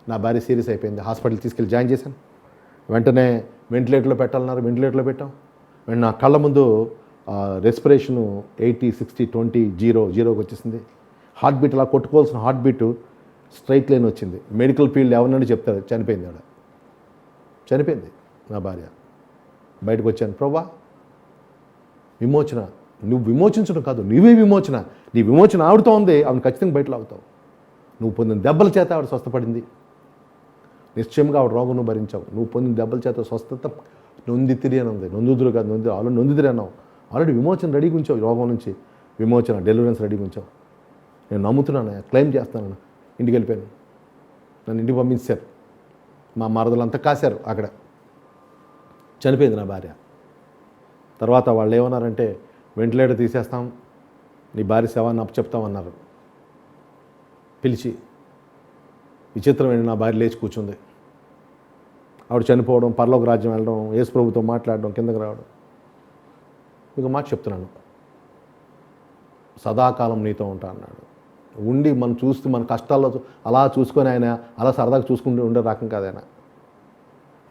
నా భార్య సీరియస్ అయిపోయింది. హాస్పిటల్కి తీసుకెళ్ళి జాయిన్ చేశాను. వెంటనే వెంటిలేటర్లో పెట్టాలన్నారు, వెంటిలేటర్లో పెట్టాం. నా కళ్ళ ముందు రెస్పిరేషను 80, 60, 20, 0కి వచ్చేసింది. హార్ట్ బీట్ అలా కొట్టుకోవాల్సిన హార్ట్ బీట్ స్ట్రైట్ లైన్ వచ్చింది. మెడికల్ ఫీల్డ్ ఎవరినంటే చెప్తారు, చనిపోయింది నా భార్య. బయటకు వచ్చాను, ప్రభువా విమోచన, నువ్వు విమోచించడం కాదు, నువ్వే విమోచన. నీ విమోచన ఆవిడతో ఉంది, ఆవిడ ఖచ్చితంగా బయటలో అవుతావు. నువ్వు పొందిన దెబ్బల చేత ఆవిడ స్వస్థపడింది. నిశ్చయంగా ఆవిడ రోగం నువ్వు భరించావు. నువ్వు పొందిన దెబ్బల చేత స్వస్థత నొందితిరి అని ఉంది. నొందుదురు కాదు, ఆల్రెడీ నొందితిరి అన్నావు. ఆల్రెడీ విమోచన రెడీగా ఉంచావు. రోగం నుంచి విమోచన, డెలివరెన్స్ రెడీగా ఉంచావు. నేను నమ్ముతున్నాను, క్లెయిమ్ చేస్తాను. ఇంటికి వెళ్ళిపోయాను. నన్ను ఇంటికి పంపించారు. మా మరదలంతా కాశారు అక్కడ. చనిపోయింది నా భార్య. తర్వాత వాళ్ళు ఏమన్నారంటే, వెంటిలేటర్ తీసేస్తాం, నీ భార్య శవాన్ని అప్పచెప్తామన్నారు. పిలిచి విచిత్రమైన నా భార్య లేచి కూర్చుంది. ఆవిడ చనిపోవడం, పరలోక రాజ్యం వెళ్ళడం, యేసు ప్రభుతో మాట్లాడడం, కిందకి రావడం. మీకు మాట చెప్తున్నాను, సదాకాలం నీతో ఉంటా అన్నాడు. ఉండి మనం చూస్తూ మన కష్టాల్లో అలా చూసుకొని ఆయన అలా సరదాగా చూసుకుంటూ ఉండే రకం కాదు ఆయన.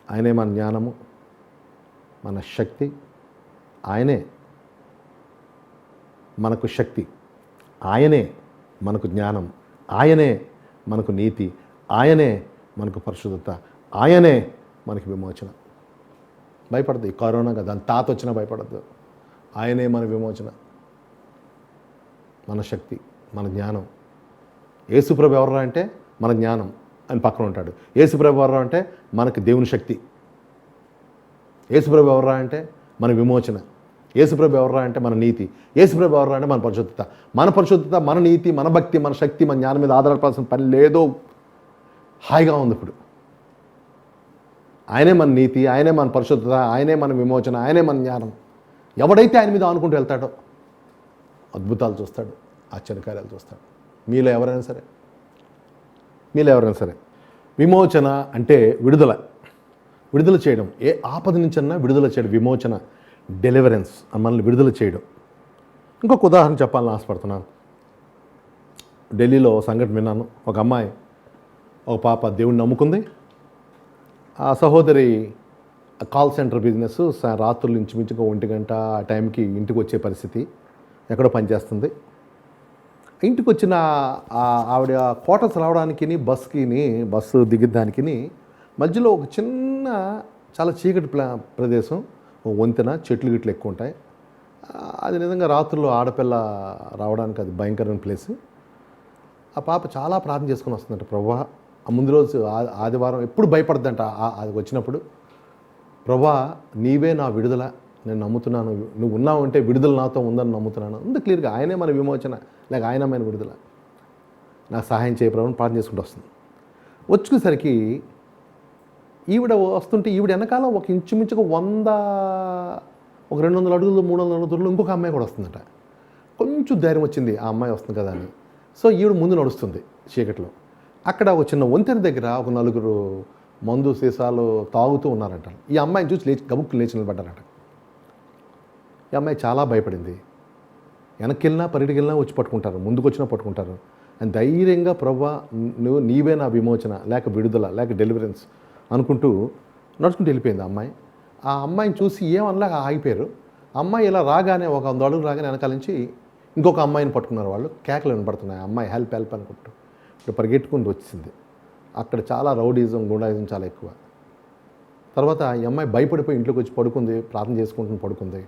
ఆయనే మన జ్ఞానము, మన శక్తి. ఆయనే మనకు శక్తి, ఆయనే మనకు జ్ఞానం, ఆయనే మనకు నీతి, ఆయనే మనకు పరిశుద్ధత, ఆయనే మనకి విమోచన. భయపడద్దు, ఈ కరోనా దాని తాత వచ్చినా భయపడద్దు. ఆయనే మన విమోచన, మన శక్తి, మన జ్ఞానం. యేసుప్రభు ఎవరు అంటే మన జ్ఞానం అని పక్కన ఉంటాడు. యేసుప్రభు ఎవరు అంటే మనకి దేవుని శక్తి. యేసుప్రభు ఎవరు అంటే మన విమోచన. యేసుప్రభు ఎవరు అంటే మన నీతి. యేసుప్రభు ఎవరు అంటే మన పరిశుద్ధత. మన పరిశుద్ధత, మన నీతి, మన భక్తి, మన శక్తి, మన జ్ఞానం మీద ఆధారపడాల్సిన పని లేదో. హాయిగా ఉంది ఇప్పుడు. ఆయనే మన నీతి, ఆయనే మన పరిశుద్ధత, ఆయనే మన విమోచన, ఆయనే మన జ్ఞానం. ఎవడైతే ఆయన మీద ఆనుకుంటూ వెళ్తాడో అద్భుతాలు చూస్తాడు, ఆశ్చర్యకార్యాలు చూస్తాడు. మీలో ఎవరైనా సరే విమోచన అంటే విడుదల చేయడం. ఏ ఆపద నుంచన్నా విడుదల చేయడం. విమోచన, డెలివరెన్స్, మనల్ని విడుదల చేయడం. ఇంకొక ఉదాహరణ చెప్పాలని ఆశపడుతున్నాను. ఢిల్లీలో సంఘటన విన్నాను. ఒక అమ్మాయి, ఒక పాప దేవుణ్ణి నమ్ముకుంది. ఆ సహోదరి కాల్ సెంటర్ బిజినెస్, రాత్రులు ఇంచుమించుగా 1 గంట ఆ టైంకి ఇంటికి వచ్చే పరిస్థితి. ఎక్కడో పనిచేస్తుంది. ఇంటికి వచ్చిన ఆవిడ క్వార్టర్స్ రావడానికి బస్సు దిగడానికి మధ్యలో ఒక చిన్న చాలా చీకటి ప్రదేశం, వంతెన, చెట్లు గిట్లు ఎక్కువ ఉంటాయి. అది నిజంగా రాత్రుల్లో ఆడపిల్ల రావడానికి అది భయంకరమైన ప్లేస్. ఆ పాప చాలా ప్రార్థన చేసుకుని వస్తుందంట. ప్రభువా, ఆ ముందు రోజు ఆదివారం ఎప్పుడు భయపడద్దంట అది వచ్చినప్పుడు. ప్రభువా, నీవే నా విడుదల, నేను నమ్ముతున్నాను, నువ్వు ఉన్నావు అంటే విడుదల నాతో ఉందని నమ్ముతున్నాను. ఉంది క్లియర్గా. ఆయనే మన విమోచన, లేక ఆయన మన విడుదల. నాకు సహాయం చేయ ప్రభువుని ప్రార్థన చేసుకుంటూ వస్తుంది. వచ్చేసరికి ఈవిడ వస్తుంటే ఈవిడ వెనకాల ఒక ఇంచుమించుగా 200 అడుగులు 300 అడుగులు ఇంకొక అమ్మాయి కూడా వస్తుందట. కొంచెం ధైర్యం వచ్చింది, ఆ అమ్మాయి వస్తుంది కదా అని. సో ఈవిడ ముందు నడుస్తుంది చీకట్లో. అక్కడ ఒక చిన్న వంతెన దగ్గర ఒక 4 మందు సీసాలు తాగుతూ ఉన్నారంట. ఈ అమ్మాయిని చూసి గబుక్కు లేచి నిలబడ్డారట. ఈ అమ్మాయి చాలా భయపడింది. వెనక్కి వెళ్ళినా పరిగెడికి వెళ్ళినా వచ్చి పట్టుకుంటారు, ముందుకు వచ్చినా పట్టుకుంటారు. అని ధైర్యంగా ప్రభువా, నీవే నా విమోచన, లేక విడుదల, లేక డెలివరెన్స్ అనుకుంటూ నడుచుకుంటూ వెళ్ళిపోయింది ఆ అమ్మాయి. ఆ అమ్మాయిని చూసి ఏమనలా ఆగిపోయారు. అమ్మాయి ఇలా రాగానే ఒక 100 అడుగులు రాగానే వెనకాల నుంచి ఇంకొక అమ్మాయిని పట్టుకున్నారు వాళ్ళు. కేకలు వినపడుతున్నాయి. అమ్మాయి హెల్ప్ అనుకుంటూ ఇప్పుడు పరిగెట్టుకుంటూ వచ్చింది. అక్కడ చాలా రౌడీజం, గుండాయిజం చాలా ఎక్కువ. తర్వాత ఈ అమ్మాయి భయపడిపోయి ఇంట్లోకి వచ్చి పడుకుంది, ప్రార్థన చేసుకుంటూ పడుకుంది.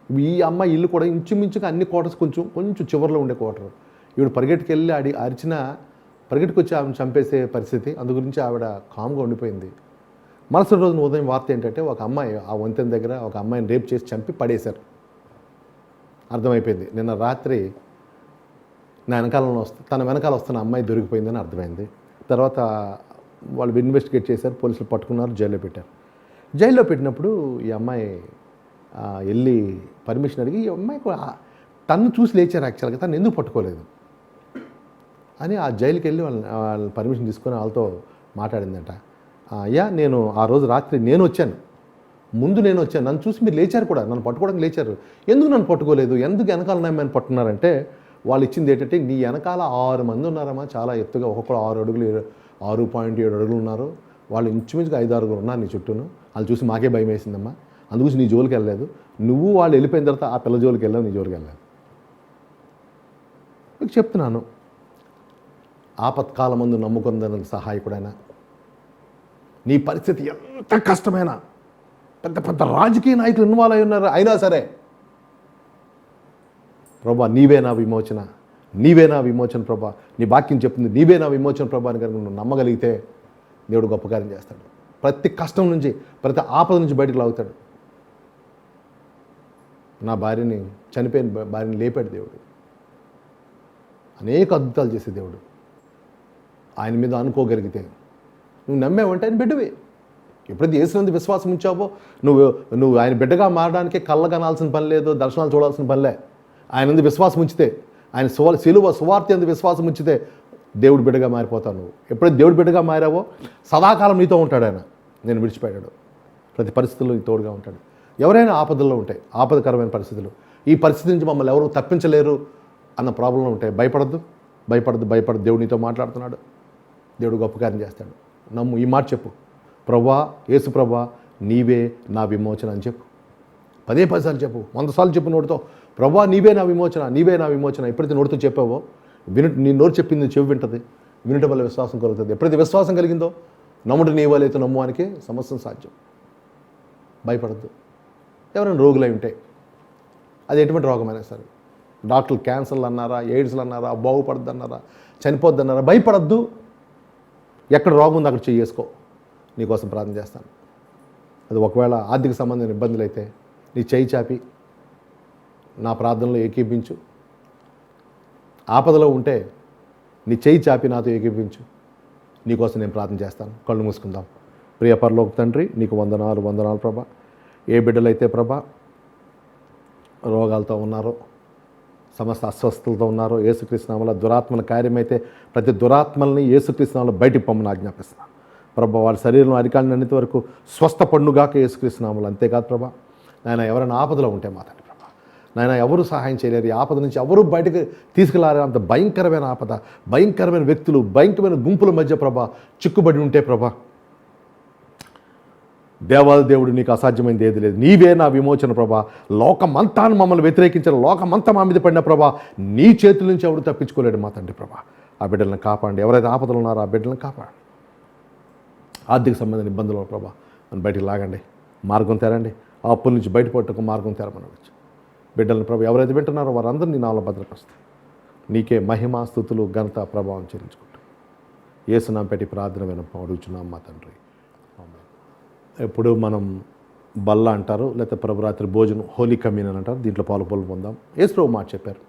ఈ అమ్మాయి ఇల్లు కూడా ఇంచుమించుగా అన్ని క్వార్టర్స్ కొంచెం కొంచెం చివరిలో ఉండే క్వార్టర్. ఈవిడ పరిగెట్టుకెళ్ళి అరిచినా పరిగెట్టుకొచ్చి ఆమెను చంపేసే పరిస్థితి. అందు గురించి ఆవిడ కామ్గా ఉండిపోయింది. మరుసటి రోజున ఉదయం వార్త ఏంటంటే ఒక అమ్మాయి ఆ వంతెన దగ్గర ఒక అమ్మాయిని రేప్ చేసి చంపి పడేశారు. అర్థమైపోయింది. నిన్న రాత్రి తన వెనకాల వస్తున్న అమ్మాయి దొరికిపోయిందని అర్థమైంది. తర్వాత వాళ్ళు ఇన్వెస్టిగేట్ చేశారు, పోలీసులు పట్టుకున్నారు, జైల్లో పెట్టారు. జైల్లో పెట్టినప్పుడు ఈ అమ్మాయి వెళ్ళి పర్మిషన్ అడిగి, ఈ అమ్మాయికి తను చూసి లేచారు యాక్చువల్గా, తను ఎందుకు పట్టుకోలేదు అని ఆ జైలుకి వెళ్ళి వాళ్ళ పర్మిషన్ తీసుకొని వాళ్ళతో మాట్లాడిందంట. అయ్యా, నేను ఆ రోజు రాత్రి నేను వచ్చాను, నన్ను చూసి మీరు లేచారు కూడా, నన్ను పట్టుకోవడానికి లేచారు, ఎందుకు నన్ను పట్టుకోలేదు, ఎందుకు వెనకాల నమ్మని పట్టుకున్నారంటే వాళ్ళు ఇచ్చింది ఏంటంటే, నీ వెనకాల 6 మంది ఉన్నారమ్మా, చాలా ఎత్తుగా, ఒక్కొక్కరు 6.7 అడుగులు ఉన్నారు, వాళ్ళు ఇంచుమించుగా 5-6 ఉన్నారు నీ చుట్టూను, వాళ్ళు చూసి మాకే భయం వేసిందమ్మా, అందుకోసం నీ జోలికి వెళ్ళలేదు, నువ్వు వాళ్ళు వెళ్ళిపోయిన తర్వాత ఆ పిల్ల జోలికి వెళ్ళావు, నీ జోలికి వెళ్ళలేదు. మీకు చెప్తున్నాను, ఆపత్కాలమందు నమ్ముకుందనకు సహాయకుడైనా, నీ పరిస్థితి ఎంత కష్టమైనా, పెద్ద పెద్ద రాజకీయ నాయకులు ఇన్వాల్వ్ అయి ఉన్నారు, అయినా సరే ప్రభా నీవే నా విమోచన ప్రభా, నీ వాక్యం చెప్తుంది నీవే నా విమోచన ప్రభా అని కనుక నువ్వు నమ్మగలిగితే దేవుడు గొప్ప కార్యం చేస్తాడు. ప్రతి కష్టం నుంచి, ప్రతి ఆపద నుంచి బయటకు లాగుతాడు. నా చనిపోయిన భార్యని లేపాడు దేవుడు. అనేక అద్భుతాలు చేసే దేవుడు. ఆయన మీద అనుకోగలిగితే, నువ్వు నమ్మేవంటే ఆయన బిడ్డవే. ఎప్పుడైతే యేసునందు విశ్వాసం ఉంచావో నువ్వు ఆయన బిడ్డగా మారడానికి కళ్ళ కనాల్సిన పని లేదు, దర్శనాలు చూడాల్సిన పనిలే. ఆయన అందు విశ్వాసం ఉంచితే, ఆయన సువార్త అందు విశ్వాసం ఉంచితే దేవుడు బిడ్డగా మారిపోతావు నువ్వు. ఎప్పుడైతే దేవుడు బిడ్డగా మారావో సదాకాలం నీతో ఉంటాడు ఆయన. నేను విడిచిపెట్టాడు, ప్రతి పరిస్థితుల్లో నీ తోడుగా ఉంటాడు. ఎవరైనా ఆపదల్లో ఉంటాయి, ఆపదకరమైన పరిస్థితులు, ఈ పరిస్థితి నుంచి మమ్మల్ని ఎవరు తప్పించలేరు అన్న ప్రాబ్లంలో ఉంటాయి. భయపడద్దు, దేవుడు నీతో మాట్లాడుతున్నాడు, దేవుడు గొప్ప కార్యం చేస్తాడు. నమ్ము, ఈ మాట చెప్పు, ప్రభా, యేసు ప్రభా నీవే నా విమోచన అని చెప్పు. 10 సార్లు చెప్పు, 100 సార్లు చెప్పు నోటితో, ప్రభా నీవే నా విమోచన. ఎప్పుడైతే నోటితో చెప్పావో నీ నోరు చెప్పింది చెవి వింటది, వినటం వల్ల విశ్వాసం కలుగుతుంది. ఎప్పుడైతే విశ్వాసం కలిగిందో, నమ్ముట నీ వాళ్ళైతే నమ్మువానికి సమస్తం సాధ్యం. భయపడద్దు. ఎవరైనా రోగులై ఉంటే, అది ఎటువంటి రోగమైనా సరే, డాక్టర్లు క్యాన్సర్లు అన్నారా, ఎయిడ్స్లు అన్నారా, బాగుపడద్దు అన్నారా, చనిపోద్దు అన్నారా, భయపడద్దు. ఎక్కడ రోగం ఉందో అక్కడ చేసుకో, నీకోసం ప్రార్థన చేస్తాను. అది ఒకవేళ ఆర్థిక సంబంధమైన ఇబ్బందులు అయితే నీ చేయి చాపి నా ప్రార్థనలో ఏకీపించు. ఆపదలో ఉంటే నీ చేయి చాపి నాతో ఏకీపించు, నీకోసం నేను ప్రార్థన చేస్తాను. కళ్ళు మూసుకుందాం. ప్రియ పరలోక తండ్రి, నీకు వందనాలు ప్రభా. ఏ బిడ్డలైతే ప్రభా రోగాలతో ఉన్నారో, సమస్త అస్వస్థతలతో ఉన్నారో, యేసుక్రీస్తు నామములో దురాత్మల కార్యమైతే ప్రతి దురాత్మల్ని యేసుక్రీస్తు నామములో బయటికి పొమ్మని ఆజ్ఞాపిస్తున్నాను ప్రభా. వారి శరీరంలో అరికాళ్ళన్నిటి వరకు స్వస్థ పన్నుగాక యేసుక్రీస్తు నామములో. అంతేకాదు ప్రభా, నాయన ఎవరైనా ఆపదలో ఉంటే మాత్రం ప్రభా, నాయన ఎవరు సహాయం చేయలేరు, ఈ ఆపద నుంచి ఎవరు బయటకు తీసుకెళ్లారు, అంత భయంకరమైన ఆపద, భయంకరమైన వ్యక్తులు, భయంకరమైన గుంపుల మధ్య ప్రభా చిక్కుబడి ఉంటే ప్రభా, దేవుడు నీకు అసాధ్యమైనది ఏది లేదు. నీవే నా విమోచన ప్రభా. లోకమంతా మమ్మల్ని వ్యతిరేకించిన, లోకమంతా మా మీద పడిన ప్రభా, నీ చేతుల నుంచి ఎవరు తప్పించుకోలేడు మా తండ్రి ప్రభా. ఆ బిడ్డలను కాపాడండి. ఎవరైతే ఆపదలు ఉన్నారో ఆ బిడ్డలను కాపాడండి. ఆర్థిక సంబంధమైన ఇబ్బందులు ప్రభా మనం బయటికి లాగండి, మార్గం తెరండి. ఆ అప్పుల నుంచి బయటపడటకు మార్గం తెరమనవచ్చు. బిడ్డలను ప్రభా ఎవరైతే వింటున్నారో వారందరినీ నాలో భద్రపరుస్తాయి. నీకే మహిమ, స్తుతులు, ఘనత, ప్రభావం చెల్లించుకుంటాం. యేసునామమున పెట్టి ప్రార్థన వినపం అడుగుచున్నాం మా తండ్రి. ఎప్పుడు మనం బల్ల అంటారు, లేకపోతే ప్రభురాత్రి భోజనం, హోలీ కమ్యూనియన్ అంటారు, దీంట్లో పాలు పొందాం. యేసు ప్రభు మాట చెప్పారు,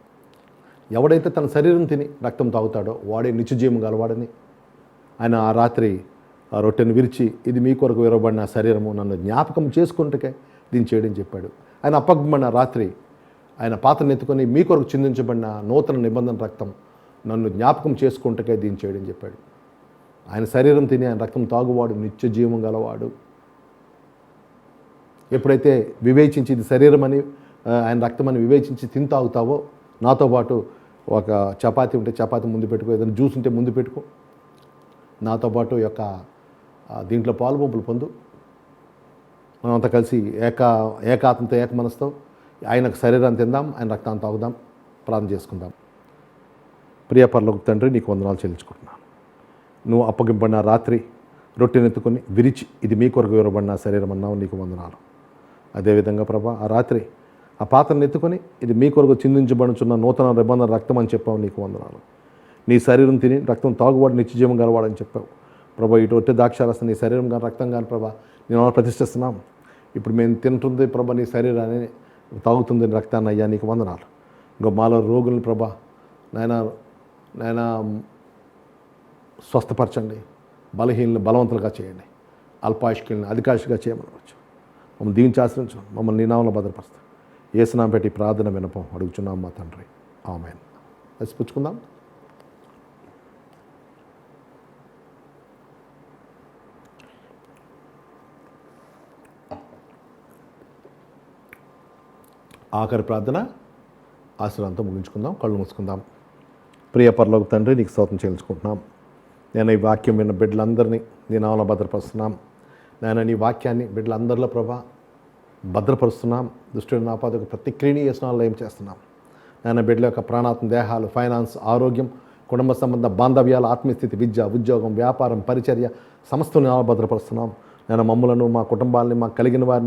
ఎవడైతే తన శరీరం తిని రక్తం తాగుతాడో వాడే నిత్యజీవం గలవాడని. ఆయన ఆ రాత్రి ఆ రొట్టెను విరిచి, ఇది మీ కొరకు విరవబడిన శరీరము, నన్ను జ్ఞాపకం చేసుకుంటకే దీన్ని చేయడం చెప్పాడు. ఆయన అప్పగబడిన రాత్రి ఆయన పాత్రను ఎత్తుకొని, మీ కొరకు చిందించబడిన నూతన నిబంధన రక్తం, నన్ను జ్ఞాపకం చేసుకుంటకే దీన్ని చేయడం చెప్పాడు. ఆయన శరీరం తిని ఆయన రక్తం తాగువాడు నిత్య జీవం గలవాడు. ఎప్పుడైతే వివేచించి ఇది శరీరం అని, ఆయన రక్తం అని వివేచించి తిని తాగుతావో, నాతో పాటు ఒక చపాతీ ఉంటే చపాతీ ముందు పెట్టుకో, ఏదైనా జ్యూస్ ఉంటే ముందు పెట్టుకో, నాతో పాటు యొక్క దీంట్లో పాలుపంపులు పొందు. మనమంతా కలిసి ఏకాత్మతో ఏక మనసుతో ఆయనకు శరీరాన్ని తిందాం, ఆయన రక్తాన్ని తాగుదాం, ప్రార్థన చేసుకుందాం. ప్రియ పరలోక తండ్రి, నీకు వందనాలు చెల్లించుకుంటున్నాను. నువ్వు అప్పగింపబడిన రాత్రి రొట్టెనెత్తుకొని విరిచి, ఇది మీ కొరకు విరవబడిన శరీరం అన్నావు, నీకు వందనాలు. అదేవిధంగా ప్రభా, ఆ రాత్రి ఆ పాత్రను ఎత్తుకొని ఇది మీ కొరకు చిందించబడుచున్న నూతన నిబంధన రక్తం అని చెప్పావు. నీకు వందనాలు. నీ శరీరం తిని రక్తం తాగువాడు నిత్యజీవం గలవాడని చెప్పావు ప్రభా. ఇటు ఒట్టి ద్రాక్షారసం నీ శరీరం కానీ రక్తం కానీ ప్రభా నేను ప్రతిష్ఠిస్తున్నాం. ఇప్పుడు మేము తింటుంది ప్రభా నీ శరీరాన్ని, తాగుతుంది రక్తాన్ని. అయ్యా నీకు వందనాలు. ఇంకా మాలో రోగులను ప్రభా నాయన స్వస్థపరచండి. బలహీనలు బలవంతులుగా చేయండి. అల్పాయుష్కుల్ని అధికాయుష్గా చేయమనవచ్చు. మమ్మల్ని దీవించి ఆశ్రయించు. మమ్మల్ని నీ నామంలో భద్రపరుస్తాం. యేసునామం పెట్టి ప్రార్థన వినపం అడుగుచున్నాం మా తండ్రి. ఆమేన్. పుచ్చుకుందాం. ఆఖరి ప్రార్థన ఆశీర్వాదంతో ముగించుకుందాం. కళ్ళు మూసుకుందాం. ప్రియ పరలోక తండ్రి, నీకు స్తోత్రం చెల్లించుకుంటున్నాం. నేను ఈ వాక్యం విన్న బిడ్డలందరినీ నీ నామంలో భద్రపరుస్తున్నాం. నేను నీ వాక్యాన్ని బిడ్డలందరిలో ప్రభా భద్రపరుస్తున్నాం. దుష్టుడి నాపాదకు ప్రతి క్రియని యేసునామములో ఏం చేస్తున్నాం. నేను బిడ్డల యొక్క ప్రాణాత్మ దేహాలు, ఫైనాన్స్, ఆరోగ్యం, కుటుంబ సంబంధ బాంధవ్యాలు, ఆత్మీయస్థితి, విద్య, ఉద్యోగం, వ్యాపారం, పరిచర్య సమస్తని నామములో భద్రపరుస్తున్నాం. నేను మమ్ములను, మా కుటుంబాలని, మాకు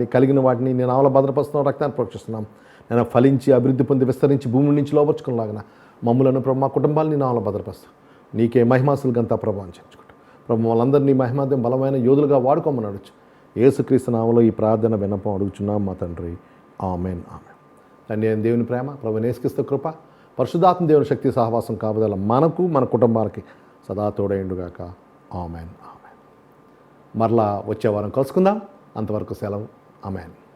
కలిగిన వాటిని నీ నామములో భద్రపరుస్తున్నాం. రక్తాన్ని ప్రోక్షిస్తున్నాం. నేను ఫలించి అభివృద్ధి పొంది విస్తరించి భూమి నుంచి లోపరుచుకునేలాగా మమ్ములను ప్రభు మా కుటుంబాలని నీ నామములో భద్రపరుస్తాం. నీకే మహిమాసులు గంతా ప్రభావం చేయించుకుంటాం. ప్రభు వాళ్ళందరినీ మహిమాద్యం బలమైన యోధులుగా వాడుకోమని అడుగుచు యేసుక్రీస్తు నామములో ఈ ప్రార్థన విన్నపం అడుగుచున్నాం మా తండ్రి. ఆమేన్. ఆమేన్. తండ్రి అయిన దేవుని ప్రేమ, ప్రభు యేసుక్రీస్తు కృప, పరిశుద్ధాత్మ దేవుని శక్తి సహవాసం కాపుదల మనకు మన కుటుంబాలకి సదా తోడైండుగాక. ఆమేన్. ఆమేన్. మరలా వచ్చే వారం కలుసుకుందాం. అంతవరకు సెలవు. ఆమేన్.